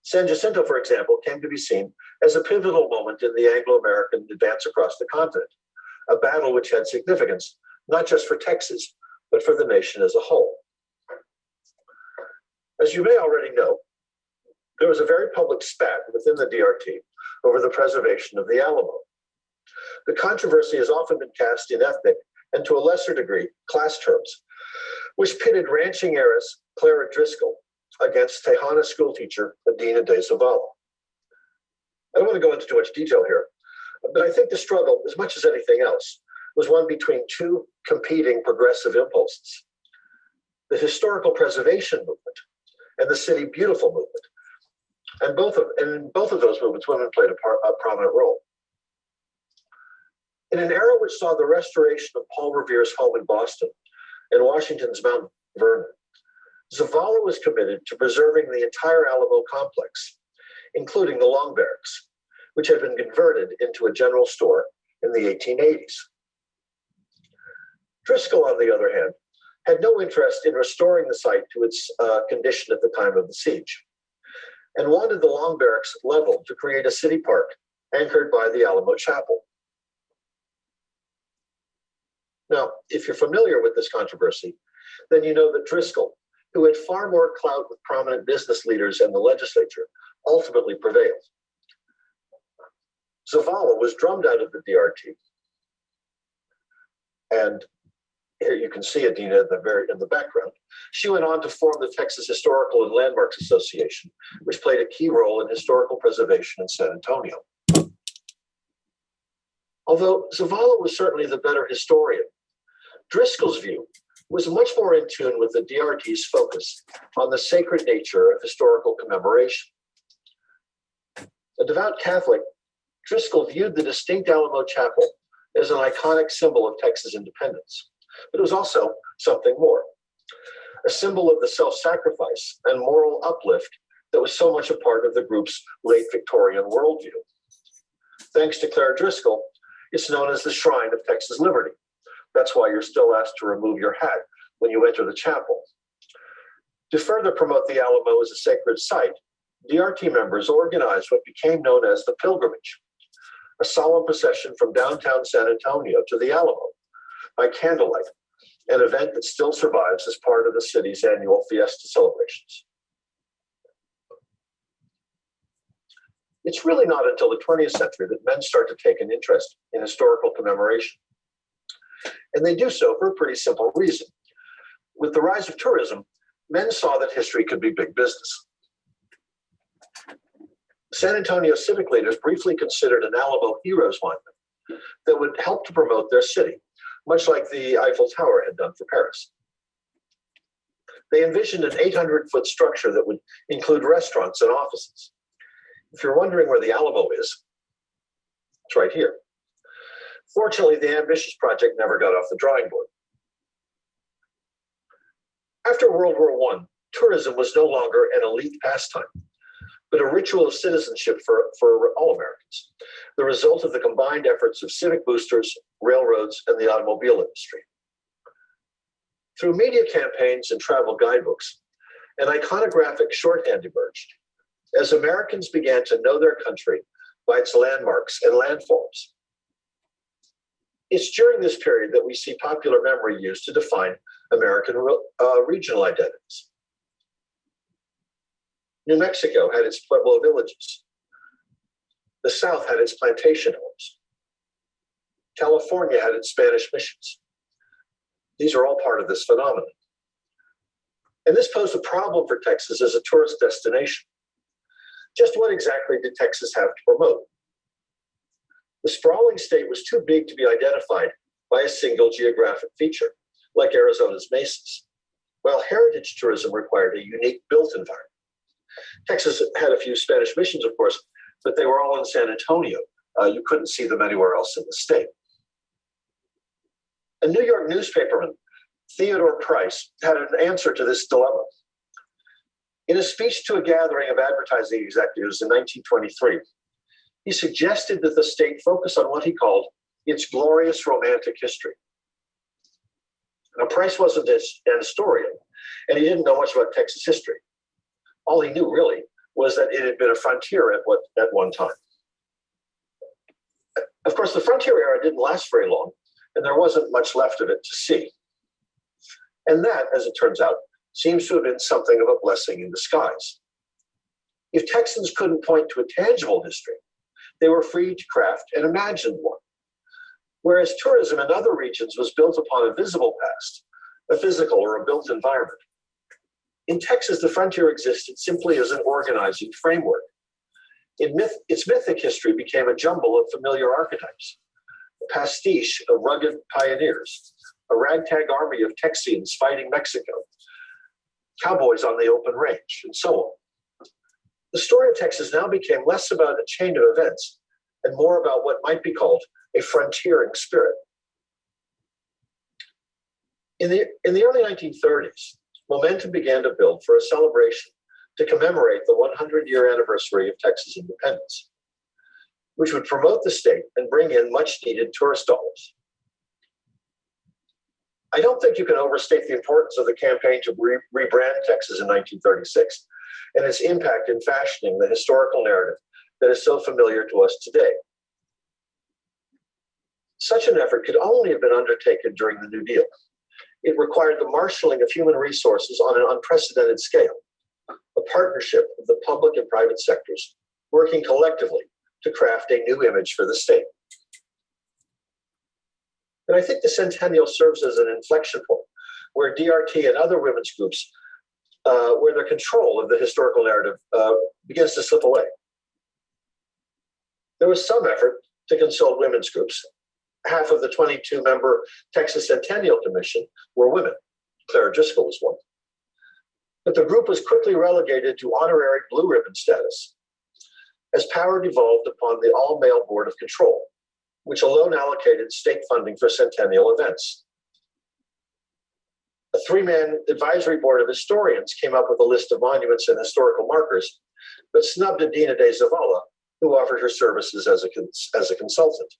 San Jacinto, for example, came to be seen as a pivotal moment in the Anglo-American advance across the continent, a battle which had significance not just for Texas, but for the nation as a whole. As you may already know, there was a very public spat within the DRT over the preservation of the Alamo. The controversy has often been cast in ethnic and, to a lesser degree, class terms, which pitted ranching heiress Clara Driscoll against Tejana schoolteacher Adina de Zavala. I don't want to go into too much detail here, but I think the struggle, as much as anything else, was one between two competing progressive impulses: the historical preservation movement and the city beautiful movement. And in both of those movements, women played a prominent role. In an era which saw the restoration of Paul Revere's home in Boston and Washington's Mount Vernon, Zavala was committed to preserving the entire Alamo complex, including the Long Barracks, which had been converted into a general store in the 1880s. Driscoll, on the other hand, had no interest in restoring the site to its condition at the time of the siege, and wanted the Long Barracks leveled to create a city park anchored by the Alamo Chapel. Now, if you're familiar with this controversy, then you know that Driscoll, who had far more clout with prominent business leaders and the legislature, ultimately prevailed. Zavala was drummed out of the DRT. And here you can see Adina in the background. She went on to form the Texas Historical and Landmarks Association, which played a key role in historical preservation in San Antonio. Although Zavala was certainly the better historian, Driscoll's view was much more in tune with the DRT's focus on the sacred nature of historical commemoration. A devout Catholic, Driscoll viewed the distinct Alamo Chapel as an iconic symbol of Texas independence, but it was also something more, a symbol of the self-sacrifice and moral uplift that was so much a part of the group's late Victorian worldview. Thanks to Clara Driscoll, it's known as the Shrine of Texas Liberty. That's why you're still asked to remove your hat when you enter the chapel. To further promote the Alamo as a sacred site, DRT members organized what became known as the Pilgrimage, a solemn procession from downtown San Antonio to the Alamo by candlelight, an event that still survives as part of the city's annual fiesta celebrations. It's really not until the 20th century that men start to take an interest in historical commemoration. And they do so for a pretty simple reason. With the rise of tourism, men saw that history could be big business. San Antonio civic leaders briefly considered an Alamo Heroes Monument that would help to promote their city, much like the Eiffel Tower had done for Paris. They envisioned an 800-foot structure that would include restaurants and offices. If you're wondering where the Alamo is, it's right here. Fortunately, the ambitious project never got off the drawing board. After World War I, tourism was no longer an elite pastime, but a ritual of citizenship for all Americans, the result of the combined efforts of civic boosters, railroads, and the automobile industry. Through media campaigns and travel guidebooks, an iconographic shorthand emerged as Americans began to know their country by its landmarks and landforms. It's during this period that we see popular memory used to define American regional identities. New Mexico had its Pueblo villages. The South had its plantation homes. California had its Spanish missions. These are all part of this phenomenon. And this posed a problem for Texas as a tourist destination. Just what exactly did Texas have to promote? The sprawling state was too big to be identified by a single geographic feature, like Arizona's mesas, while heritage tourism required a unique built environment. Texas had a few Spanish missions, of course, but they were all in San Antonio. You couldn't see them anywhere else in the state. A New York newspaperman, Theodore Price, had an answer to this dilemma. In a speech to a gathering of advertising executives in 1923, he suggested that the state focus on what he called its glorious romantic history. Now, Price wasn't an historian, and he didn't know much about Texas history. All he knew, really, was that it had been a frontier at one time. Of course, the frontier era didn't last very long, and there wasn't much left of it to see. And that, as it turns out, seems to have been something of a blessing in disguise. If Texans couldn't point to a tangible history, they were free to craft and imagine one. Whereas tourism in other regions was built upon a visible past, a physical or a built environment. In Texas, the frontier existed simply as an organizing framework. Its mythic history became a jumble of familiar archetypes, a pastiche of rugged pioneers, a ragtag army of Texians fighting Mexico, cowboys on the open range, and so on. The story of Texas now became less about a chain of events and more about what might be called a frontiering spirit. In the early 1930s, momentum began to build for a celebration to commemorate the 100-year anniversary of Texas independence, which would promote the state and bring in much-needed tourist dollars. I don't think you can overstate the importance of the campaign to rebrand Texas in 1936 and its impact in fashioning the historical narrative that is so familiar to us today. Such an effort could only have been undertaken during the New Deal. It required the marshaling of human resources on an unprecedented scale, a partnership of the public and private sectors working collectively to craft a new image for the state. And I think the centennial serves as an inflection point where DRT and other women's groups, where their control of the historical narrative begins to slip away. There was some effort to consult women's groups. Half of the 22-member Texas Centennial Commission were women. Clara Driscoll was one. But the group was quickly relegated to honorary blue ribbon status as power devolved upon the all-male Board of Control, which alone allocated state funding for centennial events. A three-man advisory board of historians came up with a list of monuments and historical markers, but snubbed Adina de Zavala, who offered her services as a consultant.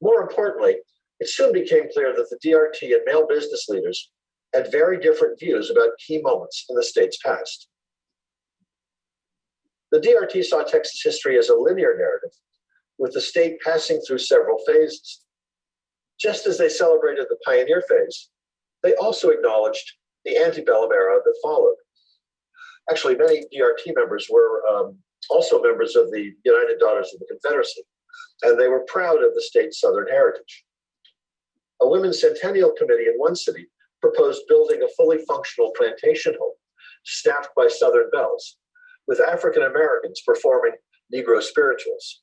More importantly, it soon became clear that the DRT and male business leaders had very different views about key moments in the state's past. The DRT saw Texas history as a linear narrative, with the state passing through several phases. Just as they celebrated the pioneer phase, they also acknowledged the antebellum era that followed. Actually, many DRT members were also members of the United Daughters of the Confederacy, and they were proud of the state's Southern heritage. A women's centennial committee in one city proposed building a fully functional plantation home staffed by Southern belles, with African Americans performing Negro spirituals.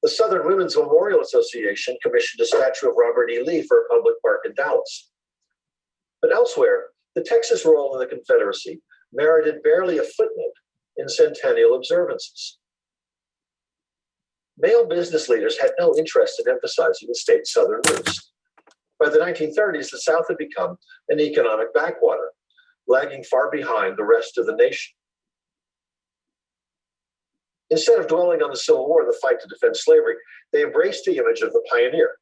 The Southern Women's Memorial Association commissioned a statue of Robert E. Lee for a public park in Dallas. But elsewhere, the Texas role in the Confederacy merited barely a footnote in centennial observances. Male business leaders had no interest in emphasizing the state's Southern roots. By the 1930s, the South had become an economic backwater, lagging far behind the rest of the nation. Instead of dwelling on the Civil War and the fight to defend slavery, they embraced the image of the pioneer,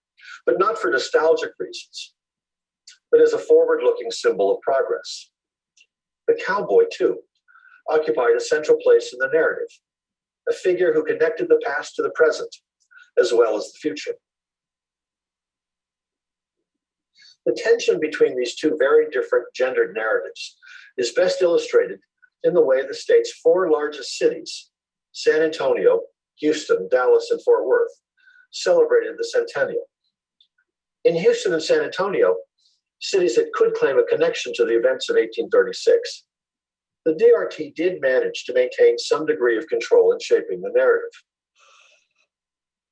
but not for nostalgic reasons, but as a forward-looking symbol of progress. The cowboy, too, occupied a central place in the narrative, a figure who connected the past to the present, as well as the future. The tension between these two very different gendered narratives is best illustrated in the way the state's four largest cities, San Antonio, Houston, Dallas, and Fort Worth, celebrated the centennial. In Houston and San Antonio, cities that could claim a connection to the events of 1836, the DRT did manage to maintain some degree of control in shaping the narrative.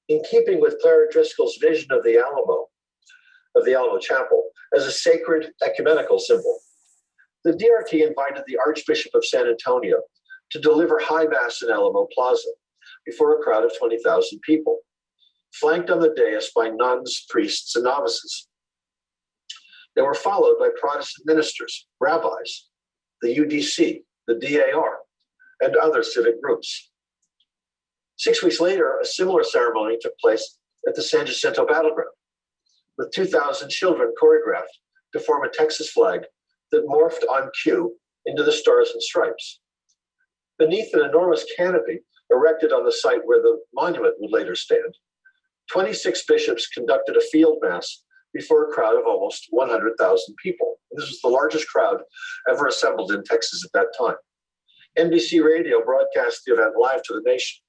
In keeping with Clara Driscoll's vision of the Alamo Chapel as a sacred ecumenical symbol, the DRT invited the Archbishop of San Antonio to deliver High Mass in Alamo Plaza before a crowd of 20,000 people, flanked on the dais by nuns, priests, and novices. They were followed by Protestant ministers, rabbis, the UDC, the DAR, and other civic groups. 6 weeks later, a similar ceremony took place at the San Jacinto battleground, with 2,000 children choreographed to form a Texas flag that morphed on cue into the Stars and Stripes. Beneath an enormous canopy erected on the site where the monument would later stand, 26 bishops conducted a field mass before a crowd of almost 100,000 people. This was the largest crowd ever assembled in Texas at that time. NBC Radio broadcast the event live to the nation.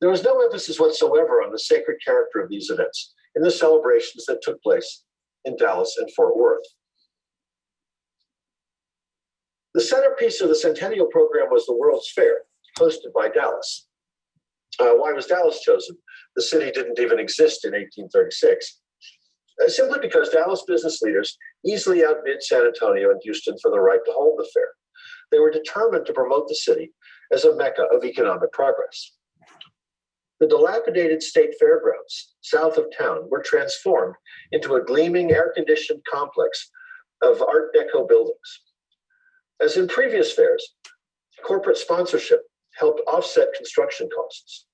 There was no emphasis whatsoever on the sacred character of these events in the celebrations that took place in Dallas and Fort Worth. The centerpiece of the centennial program was the World's Fair, hosted by Dallas. Why was Dallas chosen? The city didn't even exist in 1836. Simply because Dallas business leaders easily outbid San Antonio and Houston for the right to hold the fair. They were determined to promote the city as a mecca of economic progress. The dilapidated state fairgrounds south of town were transformed into a gleaming air-conditioned complex of Art Deco buildings. As in previous fairs, corporate sponsorship helped offset construction costs.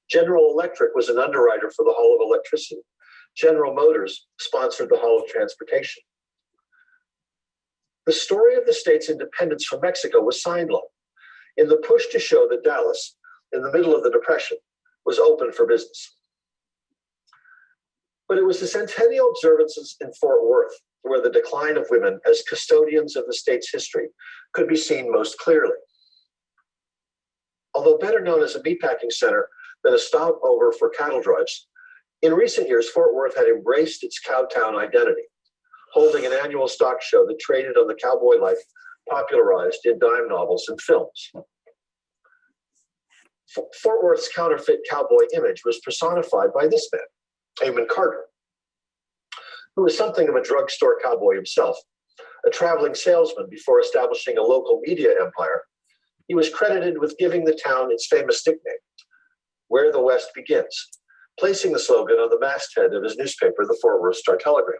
General Electric was an underwriter for the Hall of Electricity. General Motors sponsored the Hall of Transportation. The story of the state's independence from Mexico was sidelined in the push to show that Dallas, in the middle of the Depression, was open for business. But it was the centennial observances in Fort Worth where the decline of women as custodians of the state's history could be seen most clearly. Although better known as a meatpacking center than a stopover for cattle drives, in recent years, Fort Worth had embraced its cowtown identity, holding an annual stock show that traded on the cowboy life popularized in dime novels and films. Fort Worth's counterfeit cowboy image was personified by this man, Amon Carter, who was something of a drugstore cowboy himself, a traveling salesman before establishing a local media empire. He was credited with giving the town its famous nickname, Where the West Begins, placing the slogan on the masthead of his newspaper, the Fort Worth Star-Telegram.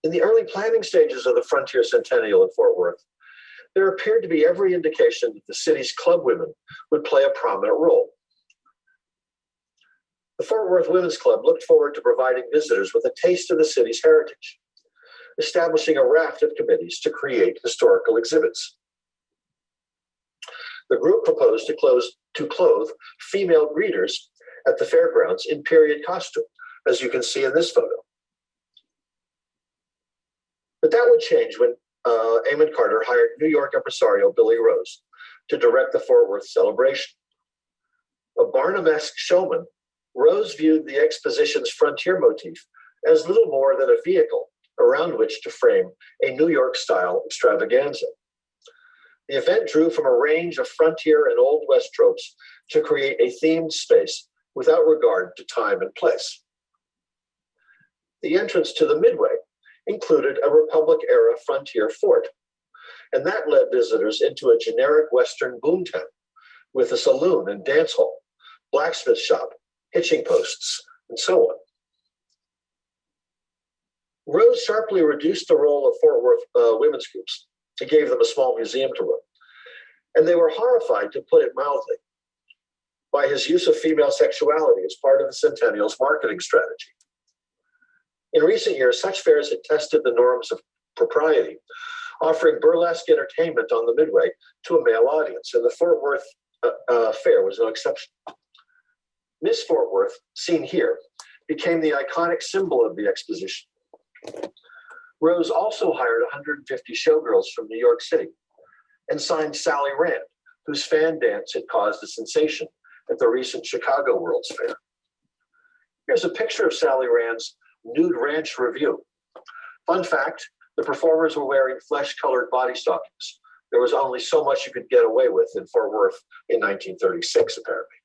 In the early planning stages of the Frontier Centennial in Fort Worth, there appeared to be every indication that the city's club women would play a prominent role. The Fort Worth Women's Club looked forward to providing visitors with a taste of the city's heritage, establishing a raft of committees to create historical exhibits. The group proposed to clothe female greeters at the fairgrounds in period costume, as you can see in this photo. But that would change when Amon Carter hired New York impresario Billy Rose to direct the Fort Worth celebration. A Barnum-esque showman, Rose viewed the exposition's frontier motif as little more than a vehicle around which to frame a New York-style extravaganza. The event drew from a range of frontier and Old West tropes to create a themed space without regard to time and place. The entrance to the Midway included a Republic-era frontier fort, and that led visitors into a generic Western boomtown with a saloon and dance hall, blacksmith shop, hitching posts, and so on. Rose sharply reduced the role of Fort Worth women's groups. He gave them a small museum to run. And they were horrified, to put it mildly, by his use of female sexuality as part of the Centennial's marketing strategy. In recent years, such fairs had tested the norms of propriety offering burlesque entertainment on the Midway to a male audience, and the Fort Worth Fair was no exception. Miss Fort Worth, seen here, became the iconic symbol of the exposition. Rose also hired 150 showgirls from New York City and signed Sally Rand, whose fan dance had caused a sensation at the recent Chicago World's Fair. Here's a picture of Sally Rand's Nude Ranch Review. Fun fact, the performers were wearing flesh-colored body stockings. There was only so much you could get away with in Fort Worth in 1936, apparently.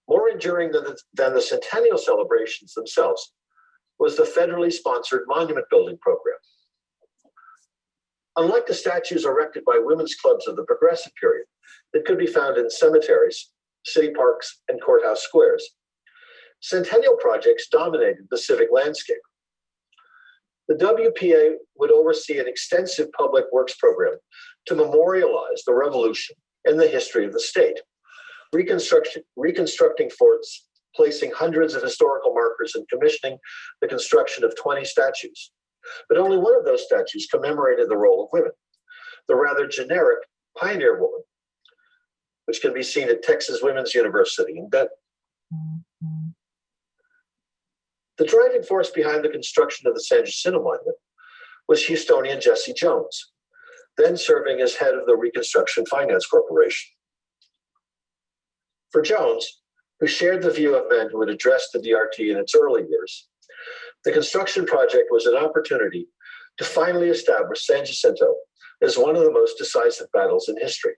More enduring than the centennial celebrations themselves was the federally sponsored monument building program. Unlike the statues erected by women's clubs of the Progressive period that could be found in cemeteries, city parks, and courthouse squares, centennial projects dominated the civic landscape. The WPA would oversee an extensive public works program to memorialize the revolution and the history of the state, reconstructing forts, placing hundreds of historical markers, and commissioning the construction of 20 statues. But only one of those statues commemorated the role of women, the rather generic pioneer woman, which can be seen at Texas Women's University in Benton. The driving force behind the construction of the San Jacinto Monument was Houstonian Jesse Jones, then serving as head of the Reconstruction Finance Corporation. For Jones, who shared the view of men who had addressed the DRT in its early years, the construction project was an opportunity to finally establish San Jacinto as one of the most decisive battles in history.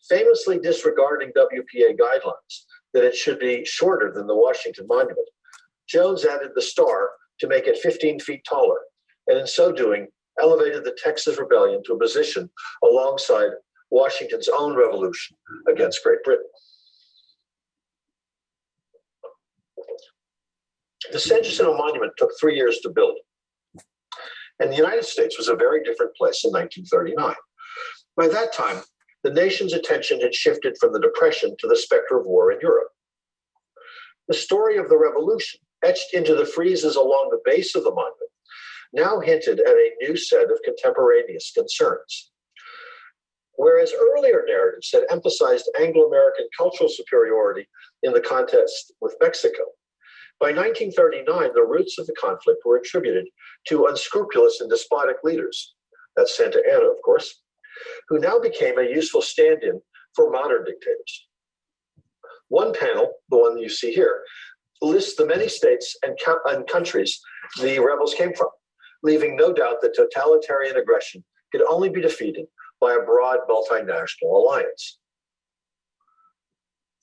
Famously disregarding WPA guidelines that it should be shorter than the Washington Monument, Jones added the star to make it 15 feet taller, and in so doing, elevated the Texas Rebellion to a position alongside Washington's own revolution against Great Britain. The San Jacinto Monument took 3 years to build, and the United States was a very different place in 1939. By that time, the nation's attention had shifted from the Depression to the specter of war in Europe. The story of the revolution, etched into the friezes along the base of the monument, now hinted at a new set of contemporaneous concerns. Whereas earlier narratives had emphasized Anglo-American cultural superiority in the contest with Mexico, by 1939, the roots of the conflict were attributed to unscrupulous and despotic leaders, that's Santa Anna, of course, who now became a useful stand-in for modern dictators. One panel, the one you see here, lists the many states and countries the rebels came from, leaving no doubt that totalitarian aggression could only be defeated by a broad multinational alliance.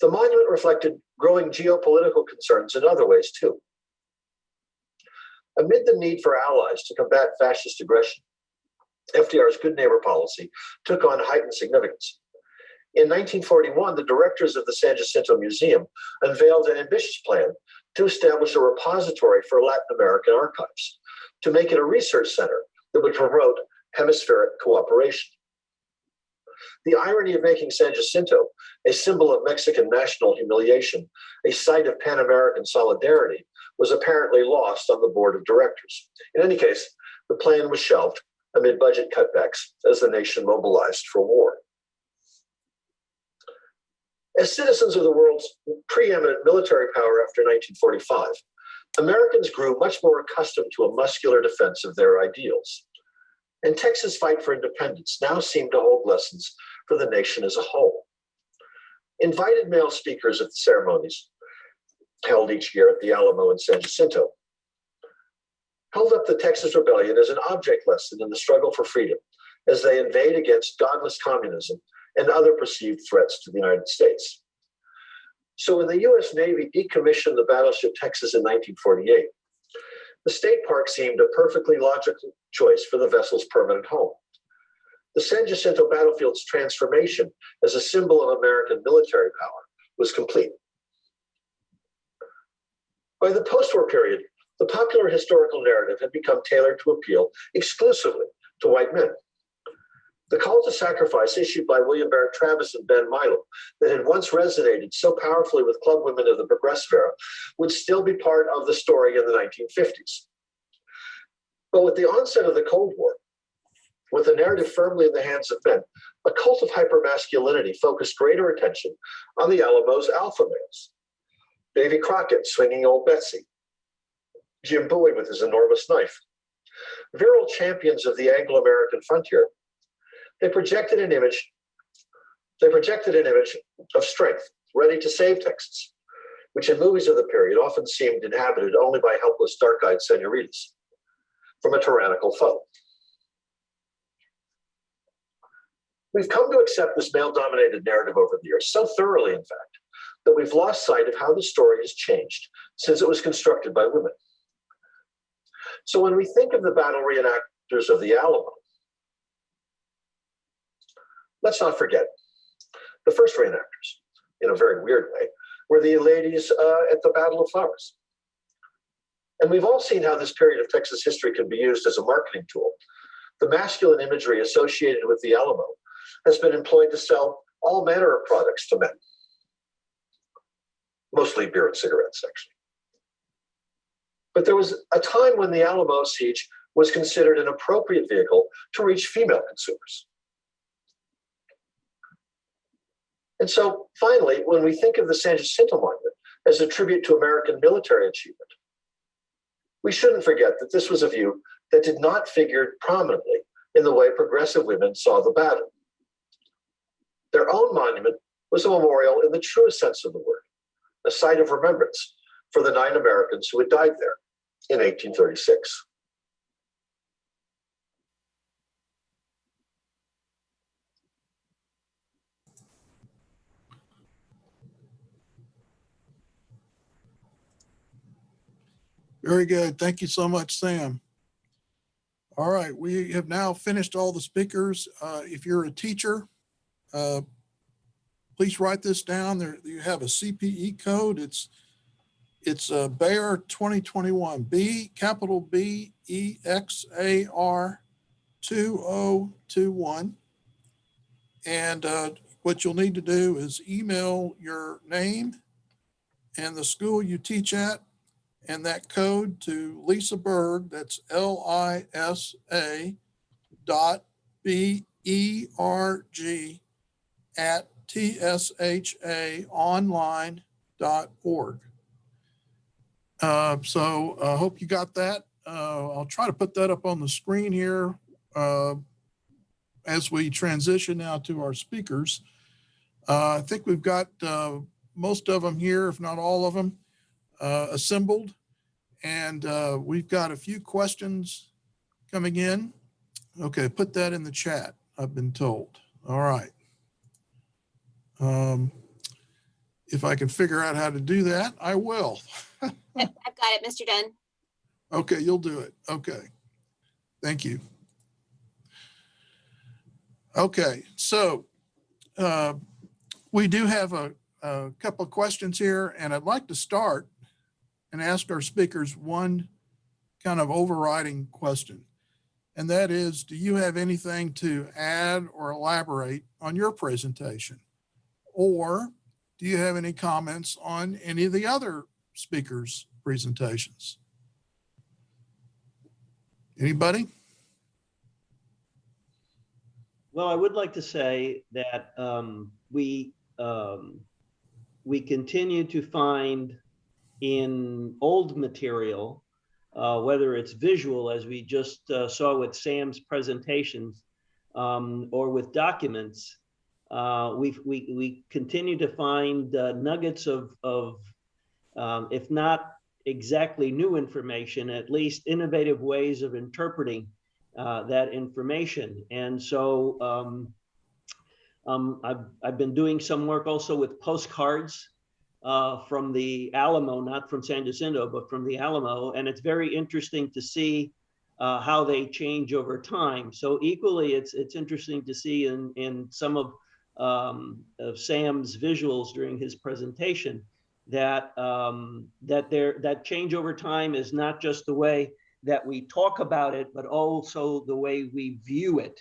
The monument reflected growing geopolitical concerns in other ways, too. Amid the need for allies to combat fascist aggression, FDR's good neighbor policy took on heightened significance. In 1941, the directors of the San Jacinto Museum unveiled an ambitious plan to establish a repository for Latin American archives, to make it a research center that would promote hemispheric cooperation. The irony of making San Jacinto a symbol of Mexican national humiliation, a site of Pan-American solidarity, was apparently lost on the board of directors. In any case, the plan was shelved amid budget cutbacks as the nation mobilized for war. As citizens of the world's preeminent military power after 1945, Americans grew much more accustomed to a muscular defense of their ideals. And Texas' fight for independence now seemed to hold lessons for the nation as a whole. Invited male speakers at the ceremonies, held each year at the Alamo in San Jacinto, held up the Texas Rebellion as an object lesson in the struggle for freedom as they invade against godless communism and other perceived threats to the United States. So when the US Navy decommissioned the battleship Texas in 1948, the state park seemed a perfectly logical choice for the vessel's permanent home. The San Jacinto battlefield's transformation as a symbol of American military power was complete. By the post-war period, the popular historical narrative had become tailored to appeal exclusively to white men. The call to sacrifice issued by William Barrett Travis and Ben Milo that had once resonated so powerfully with club women of the Progressive era would still be part of the story in the 1950s. But with the onset of the Cold War, With the narrative firmly in the hands of men, a cult of hypermasculinity focused greater attention on the Alamo's alpha males. Davy Crockett swinging old Betsy, Jim Bowie with his enormous knife. Virile champions of the Anglo-American frontier, they projected an image of strength, ready to save Texas, which in movies of the period often seemed inhabited only by helpless, dark-eyed senoritas from a tyrannical foe. We've come to accept this male-dominated narrative over the years so thoroughly, in fact, that we've lost sight of how the story has changed since it was constructed by women. So when we think of the battle reenactors of the Alamo, let's not forget the first reenactors, in a very weird way, were the ladies at the Battle of Flowers. And we've all seen how this period of Texas history can be used as a marketing tool. The masculine imagery associated with the Alamo has been employed to sell all manner of products to men, mostly beer and cigarettes, actually. But there was a time when the Alamo siege was considered an appropriate vehicle to reach female consumers. And so finally, when we think of the San Jacinto Monument as a tribute to American military achievement, we shouldn't forget that this was a view that did not figure prominently in the way progressive women saw the battle. Their own monument was a memorial in the truest sense of the word, a site of remembrance for the 9 Americans who had died there in 1836. Very good. Thank you so much, Sam. All right, we have now finished all the speakers. If you're a teacher, please write this down. There, you have a CPE code. It's BEXAR 2021, capital B EXAR 2021. And what you'll need to do is email your name and the school you teach at and that code to Lisa Berg, that's LISA .BERG at tshaonline.org. So I hope you got that. I'll try to put that up on the screen here as we transition now to our speakers. I think we've got most of them here, if not all of them, assembled. And we've got a few questions coming in. Okay, put that in the chat, I've been told. All right. If I can figure out how to do that, I will. I've got it, Mr. Dunn. Okay, you'll do it. Okay, thank you. Okay, so we do have a couple of questions here, and I'd like to start and ask our speakers one kind of overriding question. And that is, do you have anything to add or elaborate on your presentation? Or do you have any comments on any of the other speakers' presentations? Anybody? Well, I would like to say that we continue to find in old material, whether it's visual, as we just saw with Sam's presentations, or with documents, we continue to find nuggets of if not exactly new information, at least innovative ways of interpreting that information. And so I've been doing some work also with postcards from the Alamo, not from San Jacinto, but from the Alamo. And it's very interesting to see how they change over time. So equally, it's interesting to see in some of Sam's visuals during his presentation that that change over time is not just the way that we talk about it, but also the way we view it.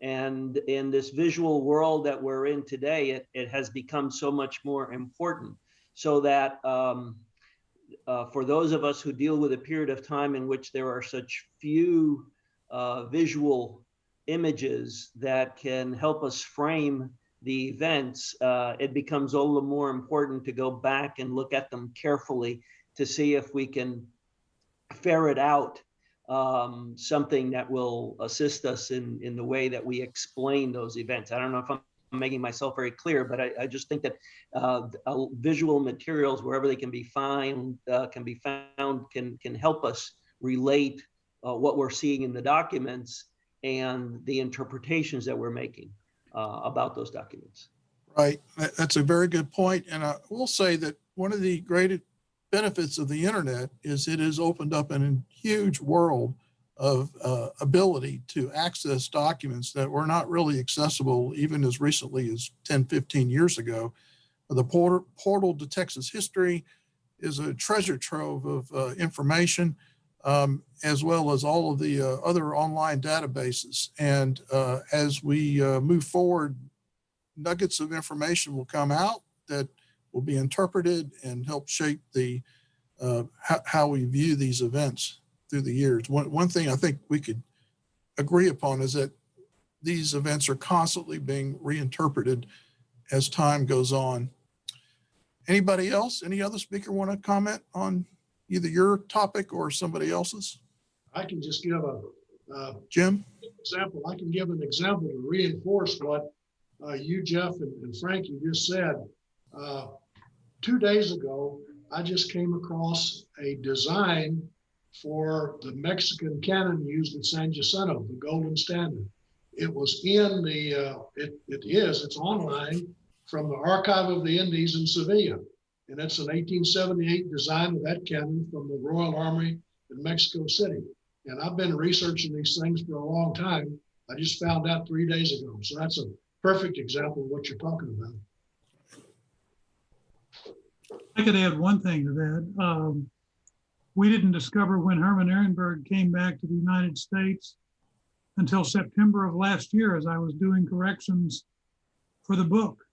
And in this visual world that we're in today, it has become so much more important. So that for those of us who deal with a period of time in which there are such few visual images that can help us frame the events, it becomes all the more important to go back and look at them carefully to see if we can ferret out something that will assist us in the way that we explain those events. I don't know if I'm making myself very clear, but I just think that visual materials, wherever they can be found, can help us relate what we're seeing in the documents and the interpretations that we're making about those documents. Right. That's a very good point. And I will say that one of the great benefits of the internet is it has opened up a huge world of ability to access documents that were not really accessible even as recently as 10, 15 years ago. The portal to Texas history is a treasure trove of information, as well as all of the other online databases. And as we move forward, nuggets of information will come out that will be interpreted and help shape the how we view these events through the years. One thing I think we could agree upon is that these events are constantly being reinterpreted as time goes on. Anybody else? Any other speaker want to comment on either your topic or somebody else's? I can just give a Jim? example. I can give an example to reinforce what you, Jeff, and Frank, you just said. 2 days ago, I just came across a design for the Mexican cannon used at San Jacinto, the golden standard. It was in the, it's online from the Archive of the Indies in Sevilla. And it's an 1878 design of that cannon from the Royal Army in Mexico City. And I've been researching these things for a long time. I just found out 3 days ago. So that's a perfect example of what you're talking about. I could add one thing to that. We didn't discover when Herman Ehrenberg came back to the United States until September of last year, as I was doing corrections for the book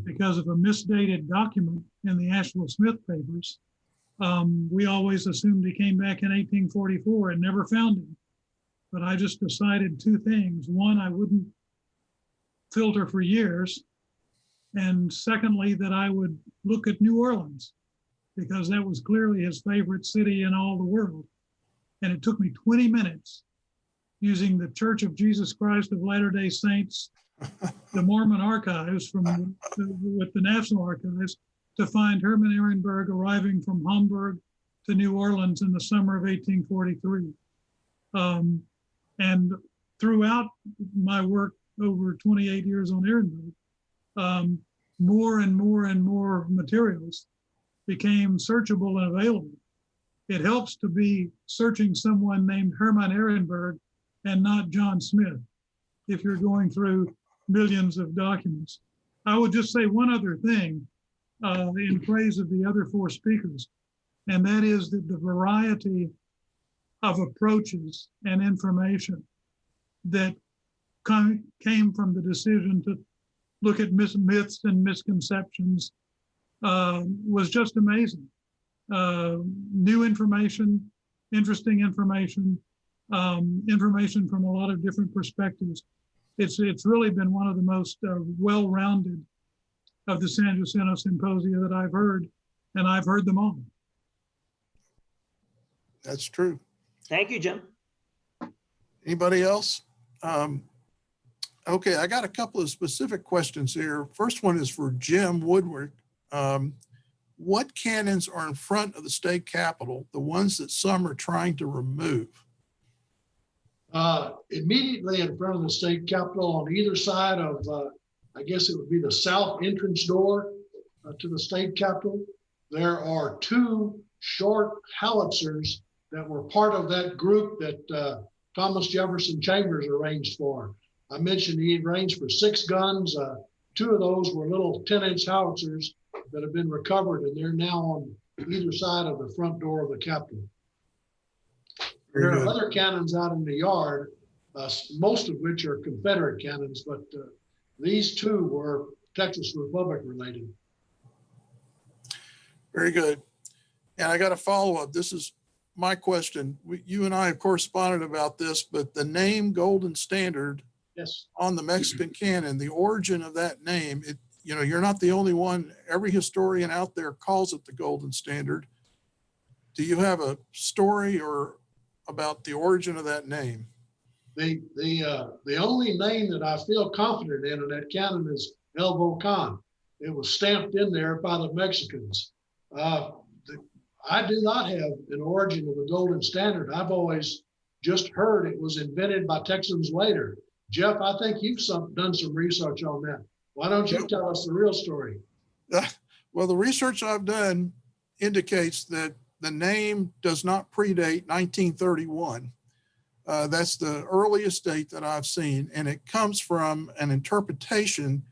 because of a misdated document in the Asheville Smith papers. We always assumed he came back in 1844 and never found him. But I just decided two things. One, I wouldn't filter for years. And secondly, that I would look at New Orleans because that was clearly his favorite city in all the world. And it took me 20 minutes using the Church of Jesus Christ of Latter-day Saints, the Mormon archives with the National Archives to find Herman Ehrenberg arriving from Hamburg to New Orleans in the summer of 1843. And throughout my work over 28 years on Ehrenberg, more and more and more materials became searchable and available. It helps to be searching someone named Herman Ehrenberg and not John Smith if you're going through millions of documents. I would just say one other thing in praise of the other four speakers, and that is that the variety of approaches and information that came from the decision to look at myths and misconceptions was just amazing. New information, interesting information, information from a lot of different perspectives. It's really been one of the most well-rounded of the San Jacinto Symposia that I've heard, and I've heard them all. That's true. Thank you, Jim. Anybody else? Okay, I got a couple of specific questions here. First one is for Jim Woodward. What cannons are in front of the state capitol, the ones that some are trying to remove? Immediately in front of the state capitol on either side of, I guess it would be the south entrance door to the state capitol, there are two short howitzers that were part of that group that Thomas Jefferson Chambers arranged for. I mentioned he arranged for 6 guns. 2 of those were little 10-inch howitzers that have been recovered, and they're now on either side of the front door of the Capitol. There are other cannons out in the yard, most of which are Confederate cannons, but these 2 were Texas Republic related. Very good. And I got a follow-up. This is my question, you and I have corresponded about this, but the name Golden Standard Yes. on the Mexican cannon, the origin of that name, you're not the only one. Every historian out there calls it the Golden Standard. Do you have a story or about the origin of that name? The only name that I feel confident in that cannon is El Volcan. It was stamped in there by the Mexicans. I do not have an origin of the Golden Standard. I've always just heard it was invented by Texans later. Jeff, I think you've done some research on that. Why don't you tell us the real story? Well, the research I've done indicates that the name does not predate 1931. That's the earliest date that I've seen, and it comes from an interpretation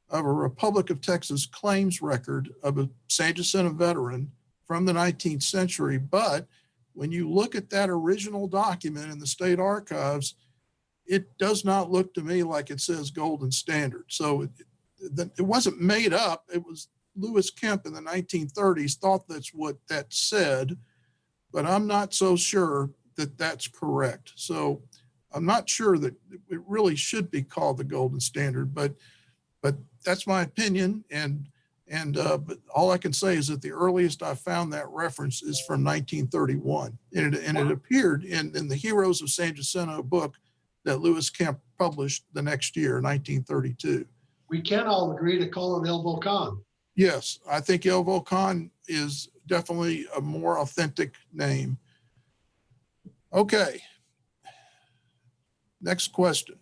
of a Republic of Texas claims record of a San Jacinto veteran from the 19th century. But when you look at that original document in the state archives, it does not look to me like it says Golden Standard. So it wasn't made up. It was Lewis Kemp in the 1930s thought that's what that said, but I'm not so sure that that's correct. So I'm not sure that it really should be called the Golden Standard, but that's my opinion. But all I can say is that the earliest I found that reference is from 1931, and it appeared in the Heroes of San Jacinto book that Lewis Kemp published the next year, 1932. We can all agree to call it El Volcan. Yes, I think El Volcan is definitely a more authentic name. Okay. Next question.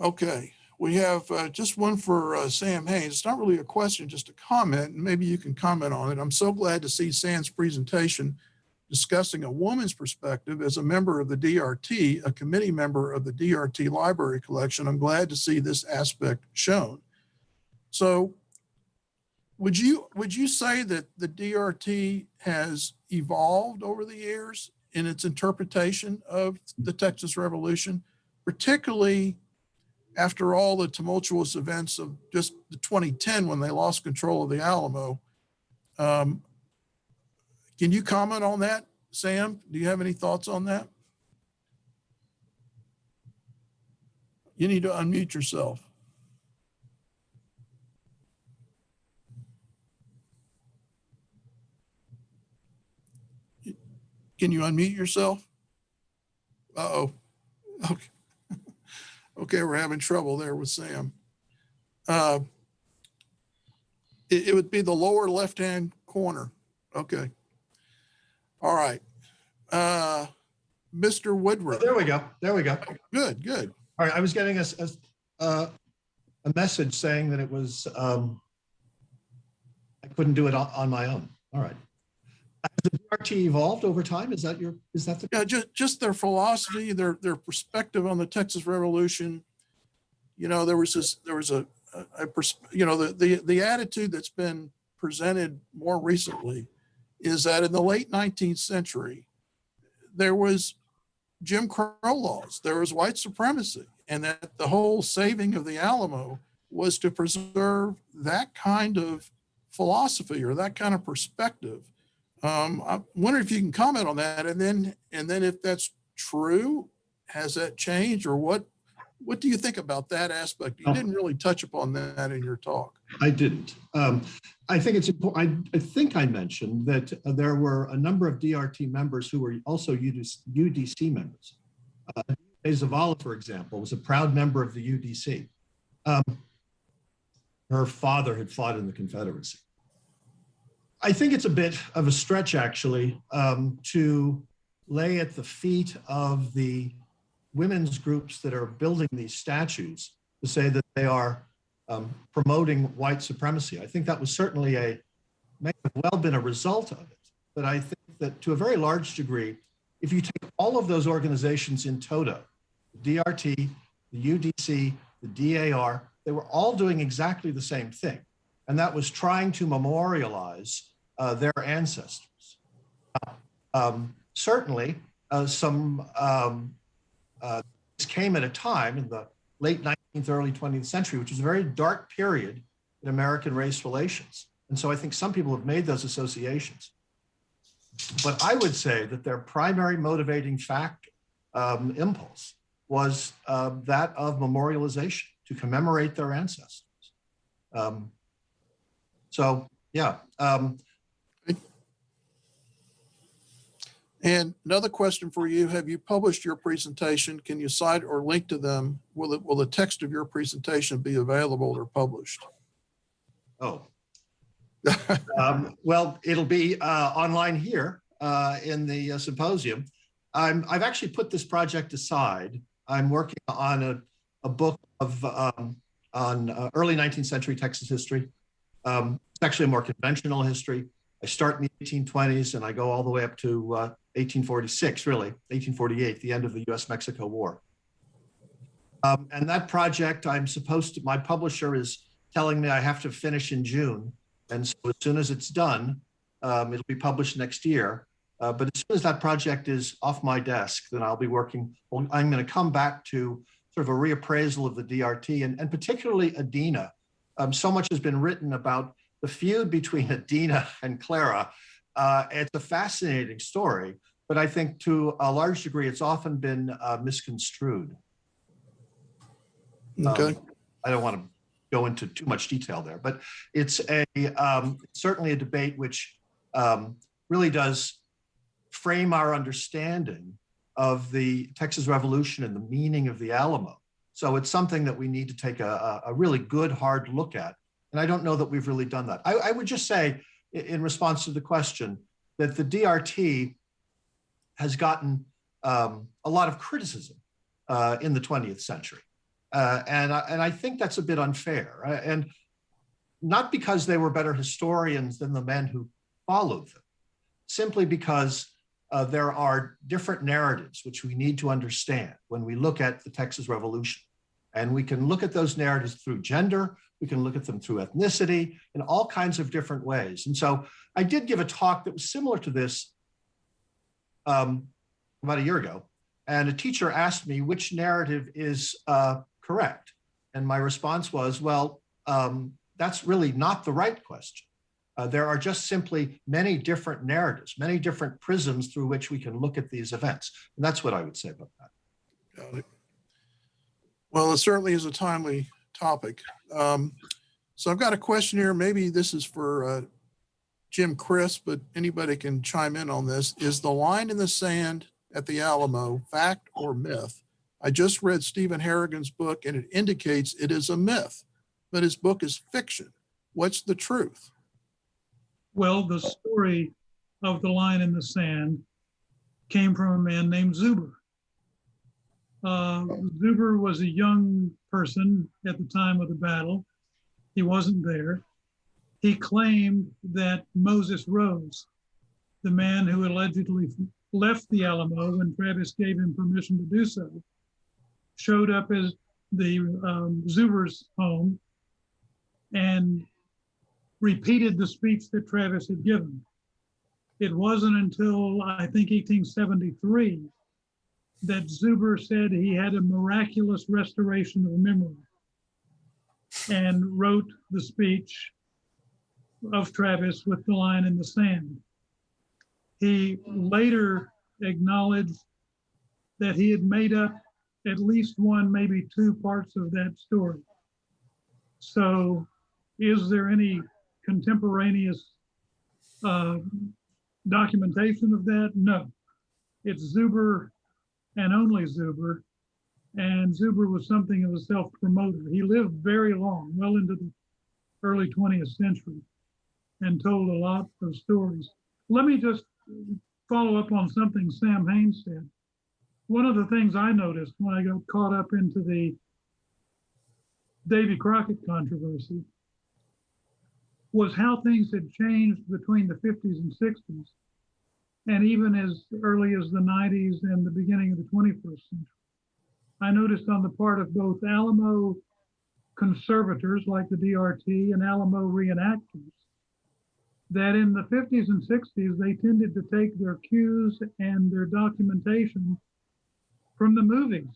Okay, we have just one for Sam Haynes. It's not really a question, just a comment, and maybe you can comment on it. I'm so glad to see Sam's presentation discussing a woman's perspective as a member of the DRT, a committee member of the DRT library collection. I'm glad to see this aspect shown. So would you say that the DRT has evolved over the years in its interpretation of the Texas Revolution, particularly after all the tumultuous events of just the 2010 when they lost control of the Alamo? Can you comment on that, Sam? Do you have any thoughts on that? You need to unmute yourself. Can you unmute yourself? Uh-oh. Okay. Okay, we're having trouble there with Sam. It would be the lower left-hand corner. Okay. All right. Mr. Woodruff. There we go. There we go. Good, good. All right. I was getting a message saying that it was, I couldn't do it on my own. All right. Has the DRT evolved over time? Is that the? Yeah, just their philosophy, their perspective on the Texas Revolution. You know, there was the attitude that's been presented more recently is that in the late 19th century, there was Jim Crow laws, there was white supremacy, and that the whole saving of the Alamo was to preserve that kind of philosophy or that kind of perspective. I wonder if you can comment on that, and then if that's true, has that changed, or what do you think about that aspect? You didn't really touch upon that in your talk. I didn't. I think it's important. I think I mentioned that there were a number of DRT members who were also UDC members. Zavala, for example, was a proud member of the UDC. Her father had fought in the Confederacy. I think it's a bit of a stretch, actually, to lay at the feet of the women's groups that are building these statues to say that they are promoting white supremacy. I think that was certainly may have well been a result of it. But I think that to a very large degree, if you take all of those organizations in toto, the DRT, the UDC, the DAR, they were all doing exactly the same thing. And that was trying to memorialize their ancestors. Certainly, this came at a time in the late 19th, early 20th century, which was a very dark period in American race relations. And so I think some people have made those associations. But I would say that their primary motivating factor, impulse, was that of memorialization, to commemorate their ancestors. So, yeah. And another question for you, have you published your presentation? Can you cite or link to them? Will the text of your presentation be available or published? Oh. Well, it'll be online here in the symposium. I've actually put this project aside. I'm working on a book of on early 19th century Texas history. It's actually a more conventional history. I start in the 1820s and I go all the way up to 1846, really, 1848, the end of the US-Mexico War. And that project, my publisher is telling me I have to finish in June. And so as soon as it's done, it'll be published next year. But as soon as that project is off my desk, then I'll be working. Well, I'm going to come back to sort of a reappraisal of the DRT and particularly Adina. So much has been written about the feud between Adina and Clara. It's a fascinating story, but I think to a large degree, it's often been misconstrued. Okay. I don't want to go into too much detail there, but it's certainly a debate which really does frame our understanding of the Texas Revolution and the meaning of the Alamo. So it's something that we need to take a really good, hard look at. And I don't know that we've really done that. I would just say, in response to the question, that the DRT has gotten a lot of criticism in the 20th century. And I think that's a bit unfair. And not because they were better historians than the men who followed them, simply because there are different narratives which we need to understand when we look at the Texas Revolution. And we can look at those narratives through gender, we can look at them through ethnicity, in all kinds of different ways. And so I did give a talk that was similar to this about a year ago. And a teacher asked me which narrative is correct. And my response was, well, that's really not the right question. There are just simply many different narratives, many different prisms through which we can look at these events. And that's what I would say about that. Got it. Well, it certainly is a timely topic. So I've got a question here. Maybe this is for Jim Crisp, but anybody can chime in on this. Is the line in the sand at the Alamo fact or myth? I just read Stephen Harrigan's book and it indicates it is a myth, but his book is fiction. What's the truth? Well, the story of the line in the sand came from a man named Zuber. Zuber was a young person at the time of the battle. He wasn't there. He claimed that Moses Rose, the man who allegedly left the Alamo when Travis gave him permission to do so, showed up as the Zuber's home and repeated the speech that Travis had given. It wasn't until, I think, 1873 that Zuber said he had a miraculous restoration of memory and wrote the speech of Travis with the line in the sand. He later acknowledged that he had made up at least one, maybe two parts of that story. So is there any contemporaneous documentation of that? No. It's Zuber and only Zuber. And Zuber was something of a self-promoter. He lived very long, well into the early 20th century, and told a lot of stories. Let me just follow up on something Sam Haynes said. One of the things I noticed when I got caught up into the Davy Crockett controversy was how things had changed between the 50s and 60s, and even as early as the 90s and the beginning of the 21st century. I noticed on the part of both Alamo conservators like the DRT and Alamo reenactors that in the 50s and 60s, they tended to take their cues and their documentation from the movies.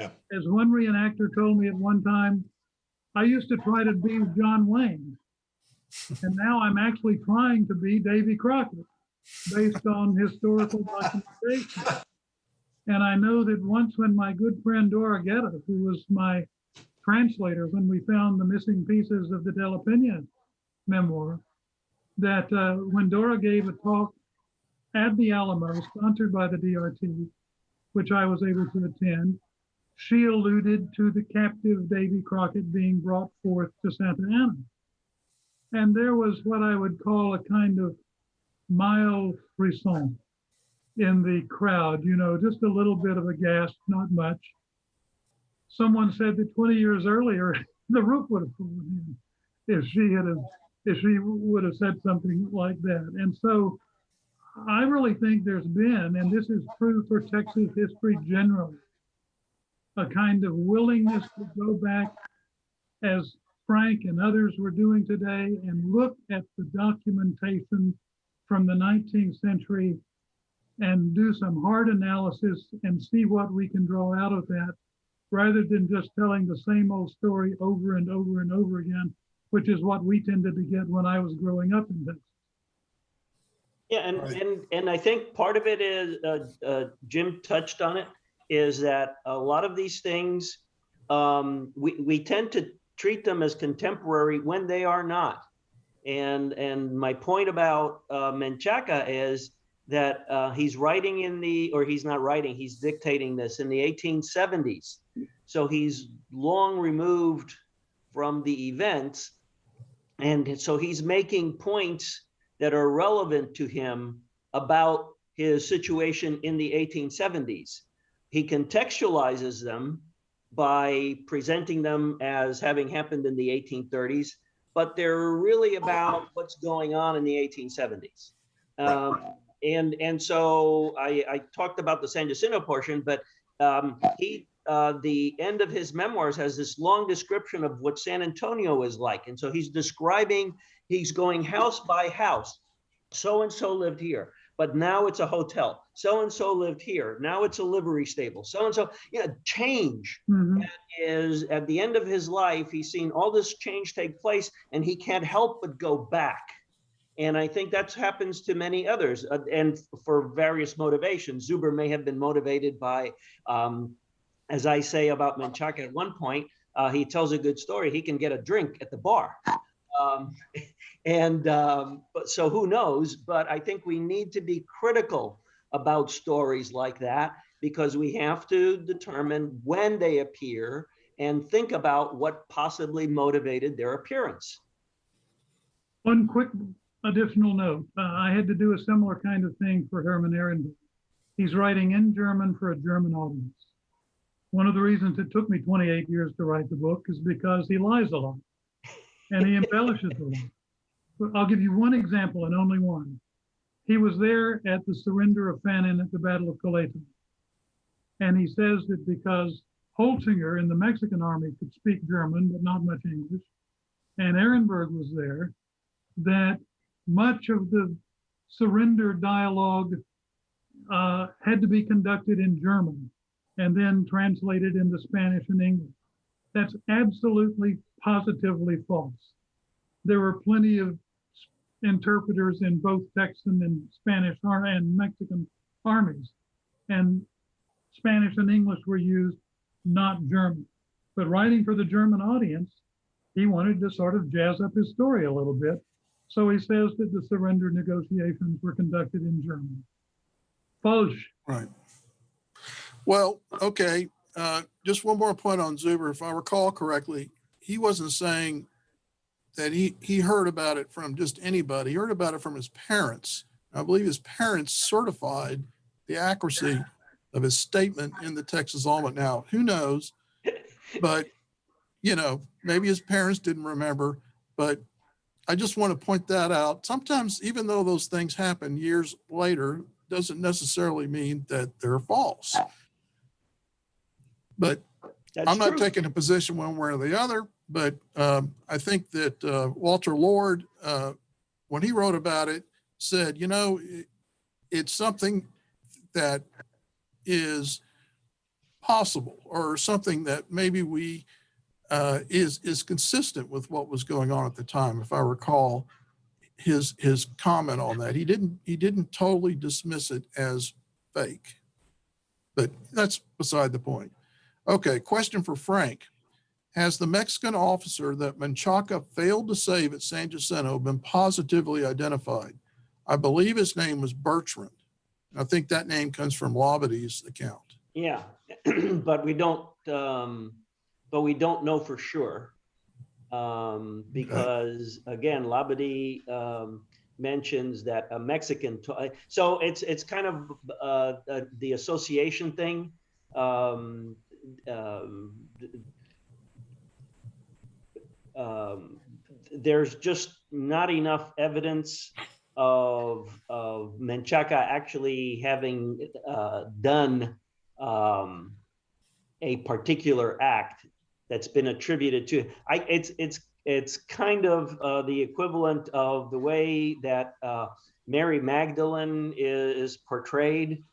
Yeah. As one reenactor told me at one time, I used to try to be John Wayne, and now I'm actually trying to be Davy Crockett based on historical documentation. And I know that once when my good friend Dora Guetta, who was my translator when we found the missing pieces of the Della Pena memoir, that when Dora gave a talk at the Alamo, sponsored by the DRT, which I was able to attend, she alluded to the captive Davy Crockett being brought forth to Santa Ana. And there was what I would call a kind of mild frisson in the crowd, you know, just a little bit of a gasp, not much. Someone said that 20 years earlier, the roof would have fallen in if she would have said something like that. And so I really think there's been, and this is true for Texas history generally, a kind of willingness to go back, as Frank and others were doing today, and look at the documentation from the 19th century and do some hard analysis and see what we can draw out of that, rather than just telling the same old story over and over and over again, which is what we tended to get when I was growing up in Texas. Yeah, and I think part of it is, Jim touched on it, is that a lot of these things, we tend to treat them as contemporary when they are not. And my point about Menchaca is that he's writing he's not writing, he's dictating this in the 1870s. So he's long removed from the events. And so he's making points that are relevant to him about his situation in the 1870s. He contextualizes them by presenting them as having happened in the 1830s, but they're really about what's going on in the 1870s. And so I talked about the San Jacinto portion, but the end of his memoirs has this long description of what San Antonio is like. And so he's describing, he's going house by house. So-and-so lived here, but now it's a hotel. So-and-so lived here. Now it's a livery stable. So-and-so, change. Mm-hmm. Is at the end of his life, he's seen all this change take place and he can't help but go back. And I think that happens to many others, and for various motivations. Zuber may have been motivated by, as I say about Menchaca at one point, he tells a good story. He can get a drink at the bar. But so who knows? But I think we need to be critical about stories like that, because we have to determine when they appear and think about what possibly motivated their appearance. One quick additional note. I had to do a similar kind of thing for Herman Ehrenberg. He's writing in German for a German audience. One of the reasons it took me 28 years to write the book is because he lies a lot and he embellishes a lot. But I'll give you one example and only one. He was there at the surrender of Fannin at the Battle of Coleto. And he says that because Holzinger in the Mexican army could speak German, but not much English, and Ehrenberg was there, that much of the surrender dialogue had to be conducted in German and then translated into Spanish and English. That's absolutely, positively false. There were plenty of interpreters in both Texan and Spanish and Mexican armies, and Spanish and English were used, not German. But writing for the German audience, he wanted to sort of jazz up his story a little bit. So he says that the surrender negotiations were conducted in German. Falsch. Right. Well, okay. Just one more point on Zuber. If I recall correctly, he wasn't saying that he heard about it from just anybody. He heard about it from his parents. I believe his parents certified the accuracy of his statement in the Texas Almanac. Now, who knows? But, maybe his parents didn't remember, but I just want to point that out. Sometimes, even though those things happen years later, doesn't necessarily mean that they're false. But That's I'm not true. taking a position one way or the other, but I think that Walter Lord, when he wrote about it, said, it's something that is possible or something that maybe we is consistent with what was going on at the time. If I recall his comment on that, he didn't totally dismiss it as fake, but that's beside the point. Okay, question for Frank. Has the Mexican officer that Menchaca failed to save at San Jacinto been positively identified? I believe his name was Bertrand. I think that name comes from Labade's account. Yeah, but we don't know for sure. Because again, Labadie mentions that a Mexican, so it's kind of the association thing. There's just not enough evidence of Menchaca actually having done a particular act that's been attributed to. It's kind of the equivalent of the way that Mary Magdalene is portrayed.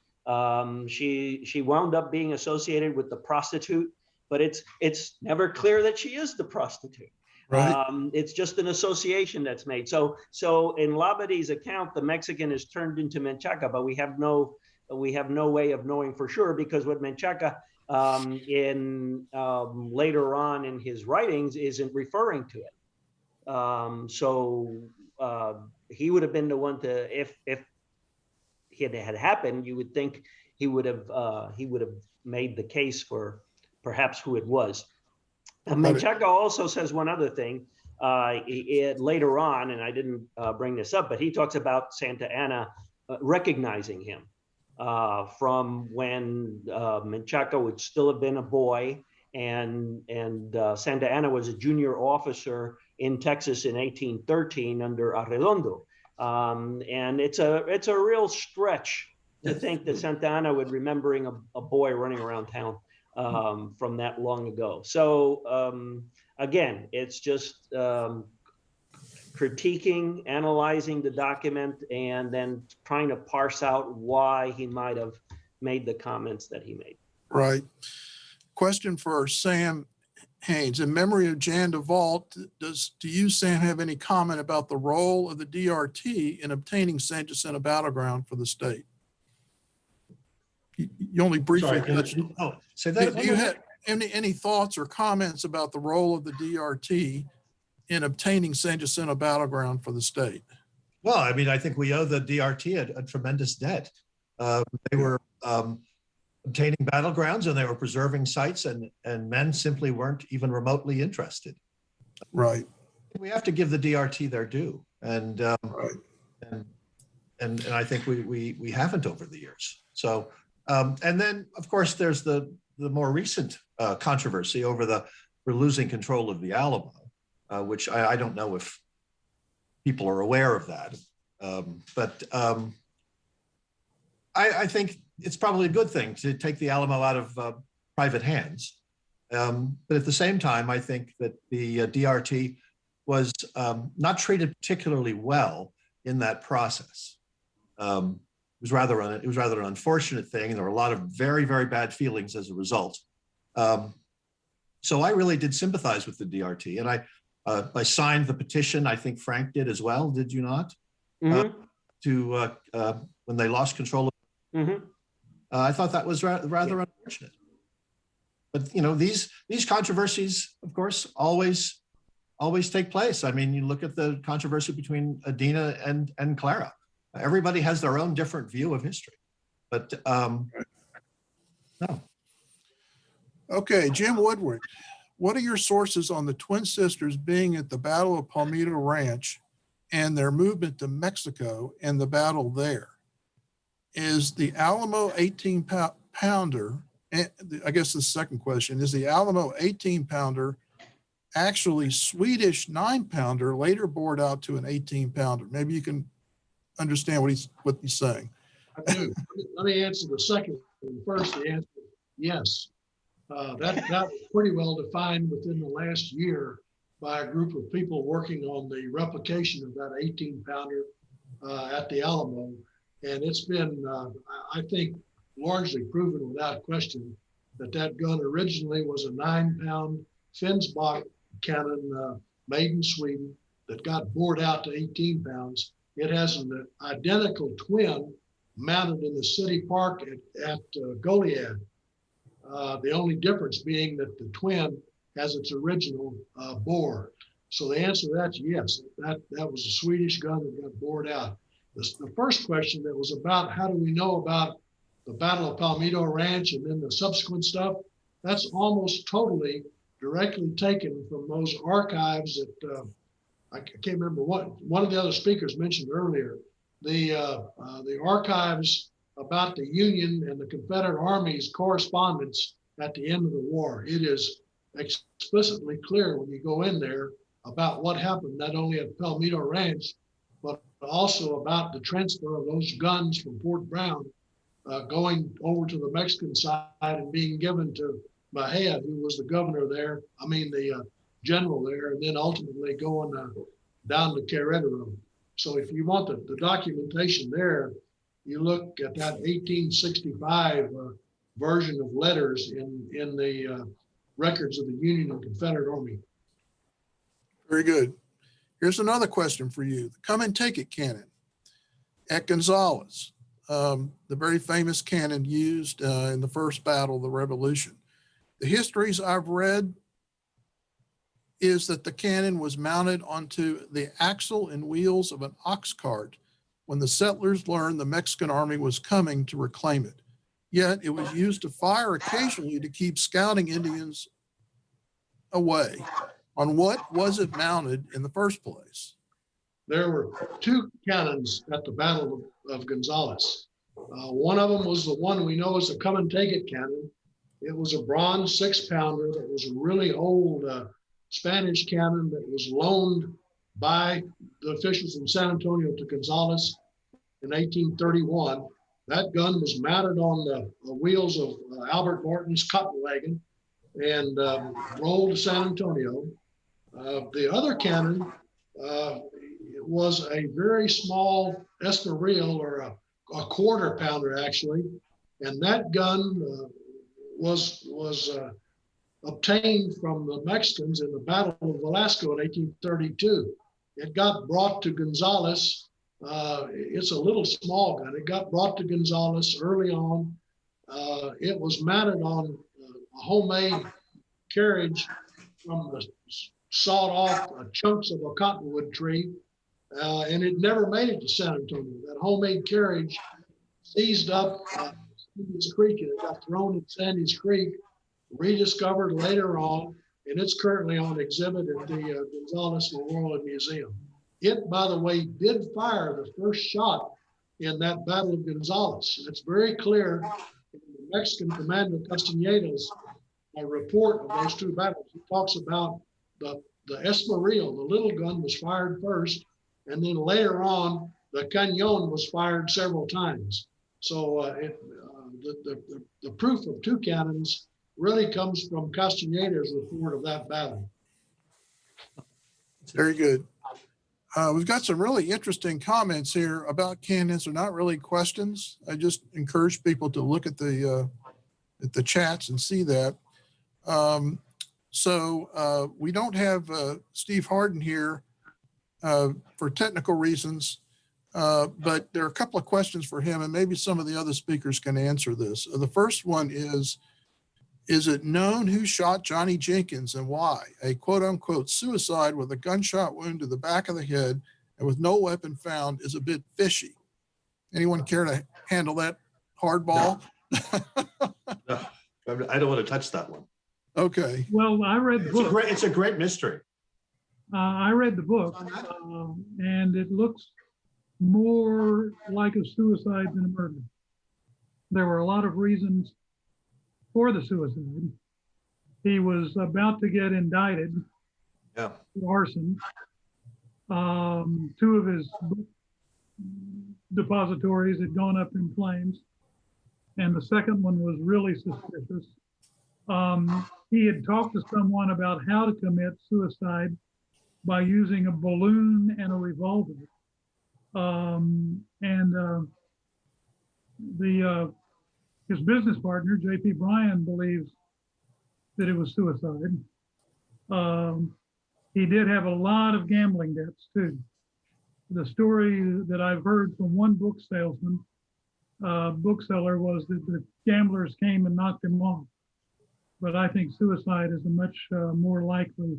She wound up being associated with the prostitute, but it's never clear that she is the prostitute. Right. It's just an association that's made. So in Labade's account, the Mexican is turned into Menchaca, but we have no way of knowing for sure, because what Menchaca later on in his writings isn't referring to it. So he would have been the one to, if it had happened, you would think he would have made the case for perhaps who it was. Menchaca also says one other thing later on, and I didn't bring this up, but he talks about Santa Anna recognizing him from when Menchaca would still have been a boy, and Santa Anna was a junior officer in Texas in 1813 under Arredondo. And it's a real stretch to think that Santa Anna would remembering a boy running around town from that long ago. So again, it's just critiquing, analyzing the document, and then trying to parse out why he might have made the comments that he made. Right. Question for Sam Haynes. In memory of Jan DeVault, do you, Sam, have any comment about the role of the DRT in obtaining San Jacinto battleground for the state? You only briefly touched on it. Say that. Do you have any thoughts or comments about the role of the DRT in obtaining San Jacinto battleground for the state? Well, I mean, I think we owe the DRT a tremendous debt. They were obtaining battlegrounds and they were preserving sites, and men simply weren't even remotely interested. Right. We have to give the DRT their due, and Right. and I think we haven't over the years. So, and then of course there's the more recent controversy over we're losing control of the Alamo, which I don't know if people are aware of that, but I think it's probably a good thing to take the Alamo out of private hands. But at the same time, I think that the DRT was not treated particularly well in that process. It was rather an unfortunate thing. There were a lot of very, very bad feelings as a result. So I really did sympathize with the DRT, and I signed the petition. I think Frank did as well. Did you not? To when they lost control of. I thought that was rather unfortunate. But you know, these controversies, of course, always take place. I mean, you look at the controversy between Adina and Clara. Everybody has their own different view of history. But no. Okay, Jim Woodward, what are your sources on the twin sisters being at the Battle of Palmito Ranch and their movement to Mexico and the battle there? Is the Alamo 18-pounder, I guess the second question, is the Alamo 18-pounder actually Swedish 9-pounder later bored out to an 18-pounder? Maybe you can understand what he's saying. I do. Let me answer the second one first. The answer is yes. That was pretty well defined within the last year by a group of people working on the replication of that 18-pounder at the Alamo. And it's been, I think, largely proven without question that gun originally was a 9-pound Finsbach cannon made in Sweden that got bored out to 18 pounds. It has an identical twin mounted in the city park at Goliad. The only difference being that the twin has its original bore. So the answer to that's yes, that was a Swedish gun that got bored out. The first question that was about how do we know about the Battle of Palmito Ranch and then the subsequent stuff, that's almost totally directly taken from those archives that I can't remember what one of the other speakers mentioned earlier. The archives about the Union and the Confederate Army's correspondence at the end of the war. It is explicitly clear when you go in there about what happened, not only at Palmito Ranch, but also about the transfer of those guns from Fort Brown going over to the Mexican side and being given to Mejia, who was the governor there, the general there, and then ultimately going down to Querétaro. So if you want the documentation there, you look at that 1865 version of letters in the records of the Union and Confederate Army. Very good. Here's another question for you. The Come and Take It cannon at Gonzalez, the very famous cannon used in the first battle of the Revolution. The histories I've read is that the cannon was mounted onto the axle and wheels of an ox cart when the settlers learned the Mexican army was coming to reclaim it. Yet it was used to fire occasionally to keep scouting Indians away. On what was it mounted in the first place? There were two cannons at the Battle of Gonzalez. One of them was the one we know as the Come and Take It cannon. It was a bronze 6-pounder that was a really old Spanish cannon that was loaned by the officials in San Antonio to Gonzalez in 1831. That gun was mounted on the wheels of Albert Martin's cotton wagon and rolled to San Antonio. The other cannon was a very small esmeril, or a quarter pounder actually, and that gun was obtained from the Mexicans in the Battle of Velasco in 1832. It got brought to Gonzalez. It's a little small gun. It got brought to Gonzalez early on. It was mounted on a homemade carriage from the sawed off chunks of a cottonwood tree, and it never made it to San Antonio. That homemade carriage seized up Sandy's Creek, and it got thrown in Sandy's Creek, rediscovered later on, and it's currently on exhibit at the Gonzalez Memorial Museum. It, by the way, did fire the first shot in that Battle of Gonzalez. It's very clear in the Mexican Commander Castañeda's report of those two battles. He talks about the esmeril, the little gun, was fired first, and then later on, the cañón was fired several times. So the proof of two cannons really comes from Castañeda's report of that battle. Very good. We've got some really interesting comments here about cannons. They're not really questions. I just encourage people to look at the chats and see that. So we don't have Steve Harden here for technical reasons, but there are a couple of questions for him, and maybe some of the other speakers can answer this. The first one is it known who shot Johnny Jenkins and why? A quote unquote suicide with a gunshot wound to the back of the head and with no weapon found is a bit fishy. Anyone care to handle that hardball? No, I don't want to touch that one. Okay. Well, I read the book. It's a great mystery. I read the book, and it looks more like a suicide than a murder. There were a lot of reasons for the suicide. He was about to get indicted for arson. Two of his depositories had gone up in flames, and the second one was really suspicious. He had talked to someone about how to commit suicide by using a balloon and a revolver. His business partner, J.P. Bryan, believes that it was suicide. He did have a lot of gambling debts too. The story that I've heard from one bookseller was that the gamblers came and knocked him off. But I think suicide is a much more likely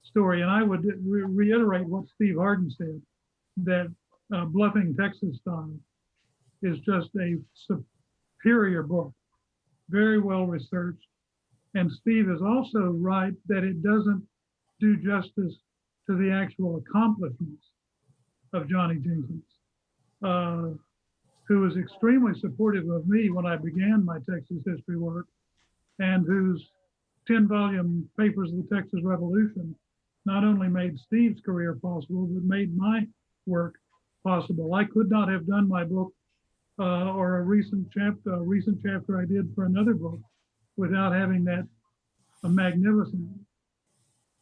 story. And I would reiterate what Steve Harden said, that Bluffing Texas Style is just a superior book, very well researched. And Steve is also right that it doesn't do justice to the actual accomplishments of Johnny Jenkins, who was extremely supportive of me when I began my Texas history work, and whose 10-volume Papers of the Texas Revolution not only made Steve's career possible, but made my work possible. I could not have done my book or a recent chapter I did for another book without having that a magnificent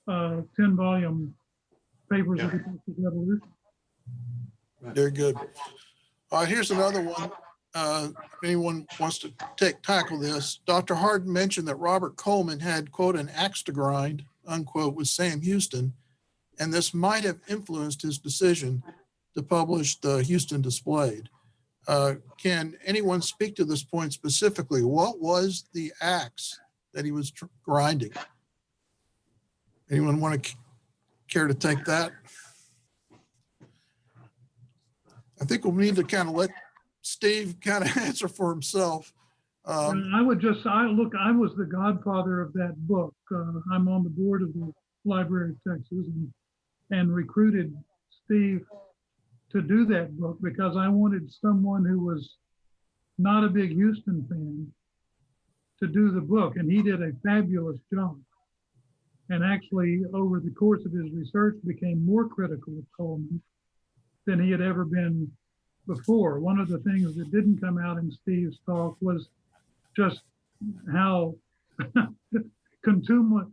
10-volume Papers of the Texas Revolution. Very good. Here's another one. If anyone wants to tackle this, Dr. Harden mentioned that Robert Coleman had, quote, an axe to grind, unquote, with Sam Houston, and this might have influenced his decision to publish the Houston Displayed. Can anyone speak to this point specifically? What was the axe that he was grinding? Anyone want to care to take that? I think we'll need to kind of let Steve kind of answer for himself. I was the godfather of that book. I'm on the board of the Library of Texas and recruited Steve to do that book because I wanted someone who was not a big Houston fan to do the book, and he did a fabulous job. And actually, over the course of his research, became more critical of Coleman than he had ever been before. One of the things that didn't come out in Steve's talk was just how contumelious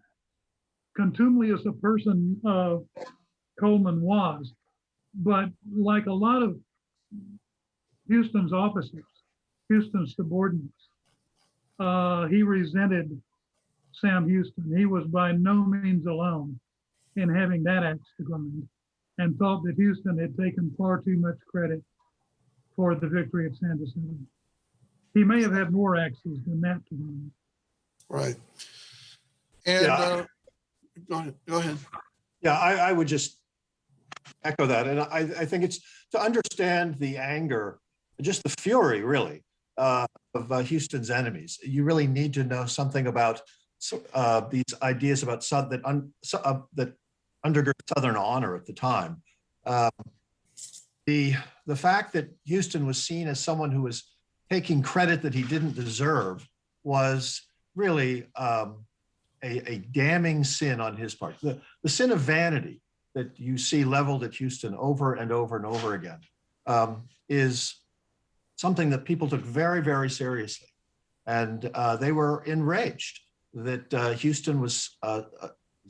a person Coleman was. But like a lot of Houston's officers, Houston's subordinates, he resented Sam Houston. He was by no means alone in having that axe to grind, and thought that Houston had taken far too much credit for the victory at San Jacinto. He may have had more axes than that to grind. Right. And Yeah. Go ahead. Yeah, I would just echo that. And I think it's to understand the anger, just the fury, really, of Houston's enemies. You really need to know something about these ideas about that undergird Southern honor at the time. The fact that Houston was seen as someone who was taking credit that he didn't deserve was really a damning sin on his part. The sin of vanity that you see leveled at Houston over and over and over again is something that people took very, very seriously. And they were enraged that Houston was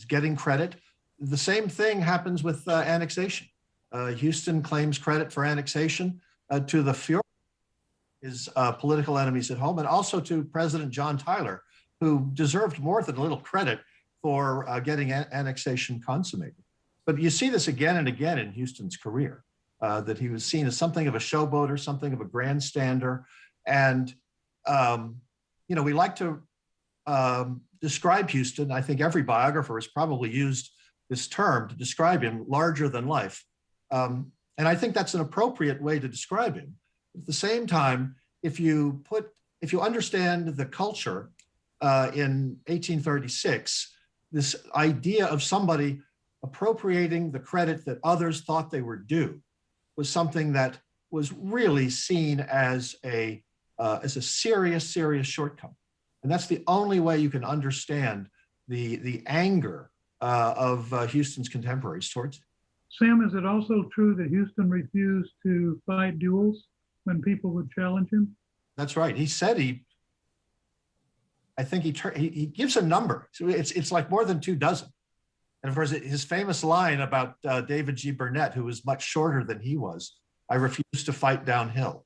getting credit. The same thing happens with annexation. Houston claims credit for annexation to the fury of his political enemies at home, and also to President John Tyler, who deserved more than a little credit for getting annexation consummated. But you see this again and again in Houston's career, that he was seen as something of a showboater, something of a grandstander. And, we like to describe Houston. I think every biographer has probably used this term to describe him, larger than life. And I think that's an appropriate way to describe him. At the same time, if you understand the culture in 1836, this idea of somebody appropriating the credit that others thought they were due was something that was really seen as a serious shortcoming. And that's the only way you can understand the anger of Houston's contemporaries towards it. Sam, is it also true that Houston refused to fight duels when people would challenge him? That's right. He said he gives a number. So it's like more than 24. And of course, his famous line about David G. Burnett, who was much shorter than he was, "I refuse to fight downhill."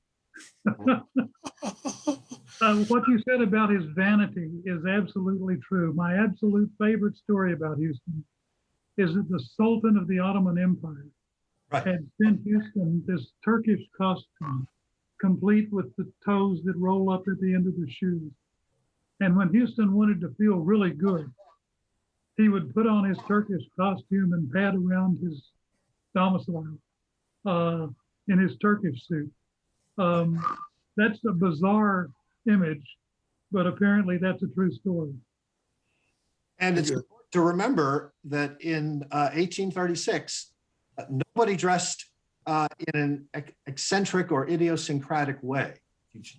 What you said about his vanity is absolutely true. My absolute favorite story about Houston is that the Sultan of the Ottoman Empire Right. had sent Houston this Turkish costume, complete with the toes that roll up at the end of the shoes. And when Houston wanted to feel really good, he would put on his Turkish costume and pad around his domicile in his Turkish suit. That's a bizarre image, but apparently that's a true story. And it's important to remember that in 1836, nobody dressed in an eccentric or idiosyncratic way.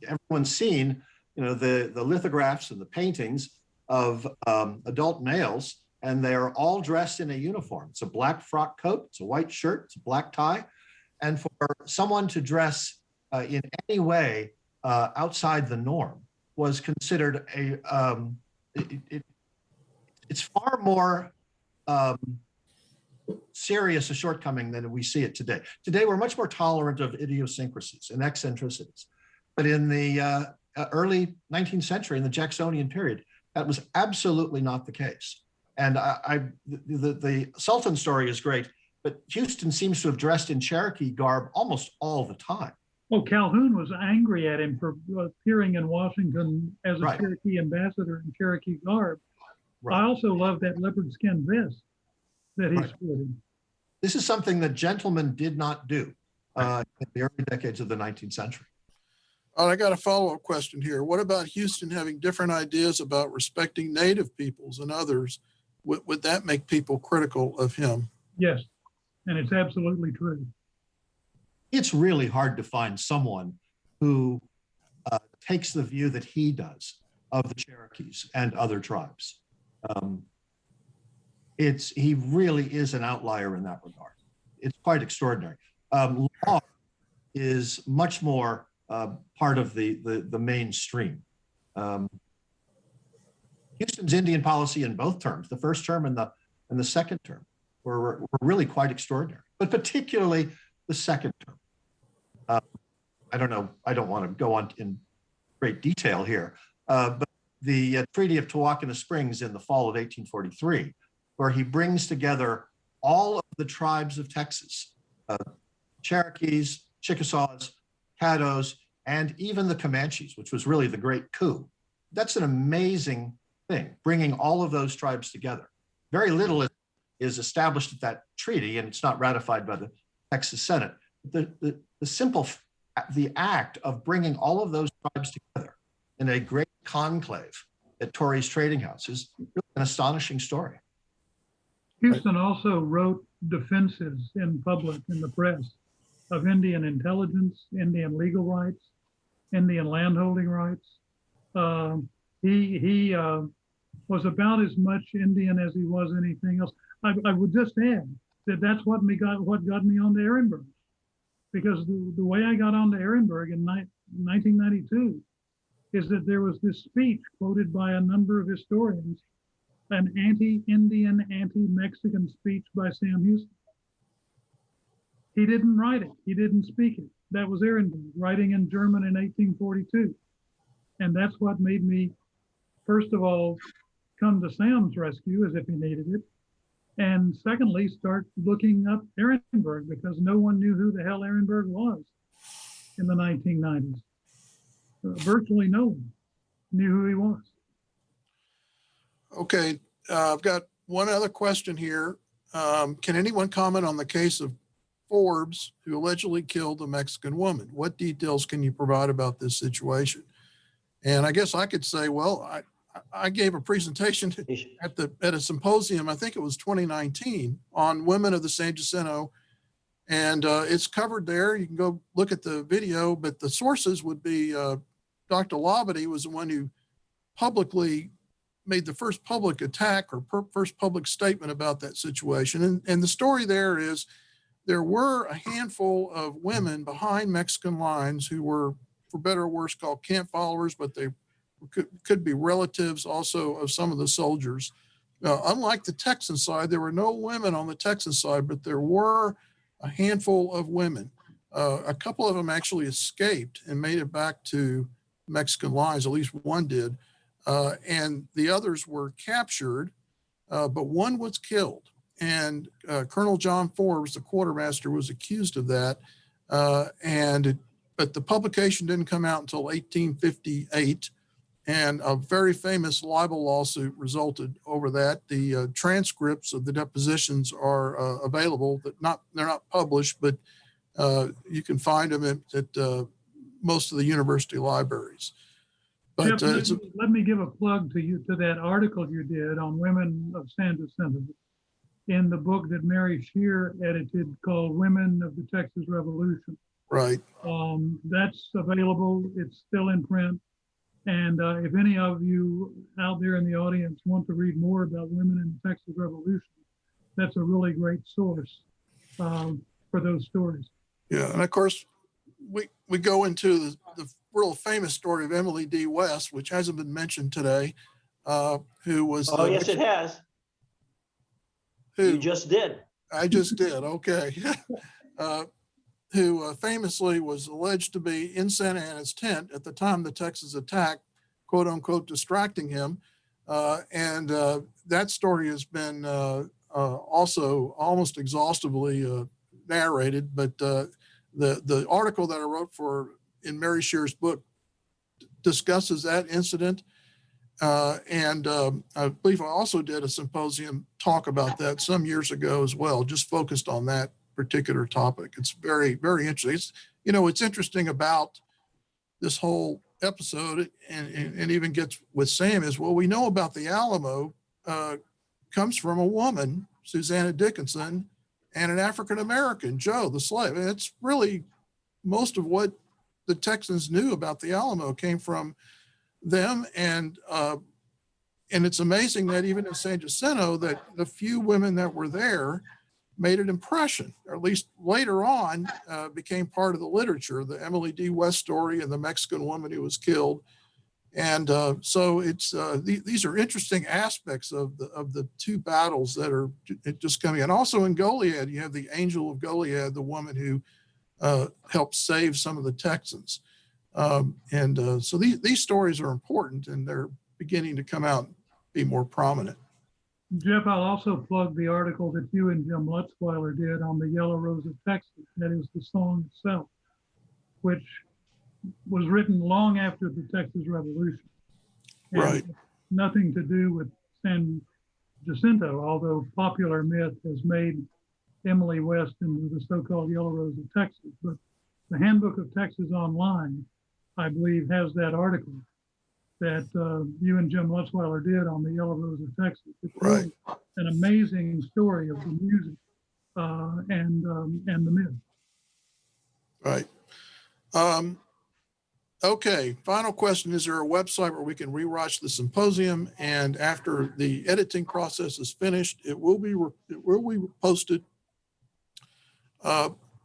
Everyone's seen, the lithographs and the paintings of adult males, and they're all dressed in a uniform. It's a black frock coat, it's a white shirt, it's a black tie. And for someone to dress in any way outside the norm was considered it's far more serious a shortcoming than we see it today. Today, we're much more tolerant of idiosyncrasies and eccentricities. But in the early 19th century, in the Jacksonian period, that was absolutely not the case. And the Sultan story is great, but Houston seems to have dressed in Cherokee garb almost all the time. Oh, Calhoun was angry at him for appearing in Washington as a Right. Cherokee ambassador in Cherokee garb. Right. I also love that leopard skin vest that he's Right. sporting. This is something that gentlemen did not do in the early decades of the 19th century. Oh, I got a follow-up question here. What about Houston having different ideas about respecting Native peoples and others? Would that make people critical of him? Yes, and it's absolutely true. It's really hard to find someone who takes the view that he does of the Cherokees and other tribes. He really is an outlier in that regard. It's quite extraordinary. Law is much more part of the mainstream. Houston's Indian policy in both terms, the first term and the second term, were really quite extraordinary, but particularly the second term. I don't know, I don't want to go on in great detail here, but the Treaty of Towak Springs in the fall of 1843, where he brings together all of the tribes of Texas, Cherokees, Chickasaws, Caddos, and even the Comanches, which was really the great coup. That's an amazing thing, bringing all of those tribes together. Very little is established at that treaty, and it's not ratified by the Texas Senate. The act of bringing all of those tribes together in a great conclave at Torrey's Trading House is really an astonishing story. Houston also wrote defenses in public, in the press, of Indian intelligence, Indian legal rights, Indian landholding rights. He was about as much Indian as he was anything else. I would just add that that's what got me onto Ehrenberg, because the way I got onto Ehrenberg in 1992 is that there was this speech quoted by a number of historians, an anti-Indian, anti-Mexican speech by Sam Houston. He didn't write it. He didn't speak it. That was Ehrenberg writing in German in 1842. And that's what made me, first of all, come to Sam's rescue as if he needed it. And secondly, start looking up Ehrenberg, because no one knew who the hell Ehrenberg was in the 1990s. Virtually no one knew who he was. Okay, I've got one other question here. Can anyone comment on the case of Forbes, who allegedly killed a Mexican woman? What details can you provide about this situation? And I guess I could say, well, I gave a presentation at a symposium, I think it was 2019, on women of the San Jacinto, and it's covered there. You can go look at the video, but the sources would be Dr. Labadie was the one who publicly made the first public attack or first public statement about that situation. And the story there is there were a handful of women behind Mexican lines who were, for better or worse, called camp followers, but they could be relatives also of some of the soldiers. Unlike the Texan side, there were no women on the Texan side, but there were a handful of women. A couple of them actually escaped and made it back to Mexican lines. At least one did. And the others were captured, but one was killed. And Colonel John Forbes, the quartermaster, was accused of that. But the publication didn't come out until 1858. And a very famous libel lawsuit resulted over that. The transcripts of the depositions are available. They're not published, but you can find them at most of the university libraries. But Jeff, let me give a plug to you to that article you did on women of San Jacinto in the book that Mary Shear edited called Women of the Texas Revolution. right. That's available. It's still in print. And if any of you out there in the audience want to read more about women in the Texas Revolution, that's a really great source for those stories. Yeah, and of course, we go into the real famous story of Emily D. West, which hasn't been mentioned today, who was. Oh, yes, it has. You just did. I just did. Okay. Who famously was alleged to be in Santa Anna's tent at the time the Texas attack, quote unquote, distracting him. And that story has been also almost exhaustively narrated. But the article that I wrote in Mary Shear's book discusses that incident. And I believe I also did a symposium talk about that some years ago as well, just focused on that particular topic. It's very, very interesting. It's interesting about this whole episode and even gets with Sam is what we know about the Alamo comes from a woman, Susanna Dickinson, and an African-American, Joe, the slave. And it's really most of what the Texans knew about the Alamo came from them. And it's amazing that even in San Jacinto, that the few women that were there made an impression, or at least later on became part of the literature, the Emily D. West story and the Mexican woman who was killed. And so it's these are interesting aspects of the two battles that are just coming. And also in Goliad, you have the Angel of Goliad, the woman who helped save some of the Texans. So these stories are important, and they're beginning to come out and be more prominent. Jeff, I'll also plug the article that you and Jim Lutzweiler did on the Yellow Rose of Texas. That is the song itself, which was written long after the Texas Revolution. And Right. nothing to do with San Jacinto, although popular myth has made Emily West into the so-called Yellow Rose of Texas. But the Handbook of Texas Online, I believe, has that article that you and Jim Lutzweiler did on the Yellow Rose of Texas. It's really an amazing story of the music and the myth. Right. Okay. Final question. Is there a website where we can rewatch the symposium? And after the editing process is finished, it will be posted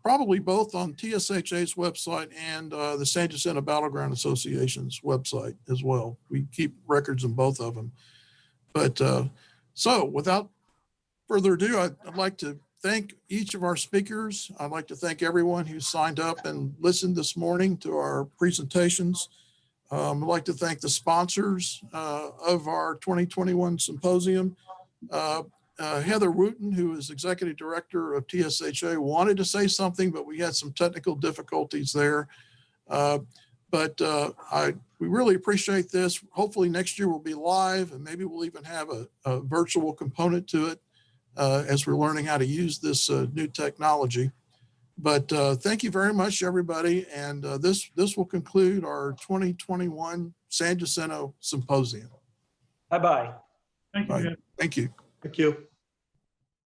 probably both on TSHA's website and the San Jacinto Battleground Association's website as well. We keep records of both of them. But so without further ado, I'd like to thank each of our speakers. I'd like to thank everyone who signed up and listened this morning to our presentations. I'd like to thank the sponsors of our 2021 symposium. Heather Wooten, who is executive director of TSHA, wanted to say something, but we had some technical difficulties there. We really appreciate this. Hopefully next year we'll be live, and maybe we'll even have a virtual component to it as we're learning how to use this new technology. But thank you very much, everybody. And this will conclude our 2021 San Jacinto Symposium. Bye-bye. Thank you, Right. Jeff. Thank you. Thank you.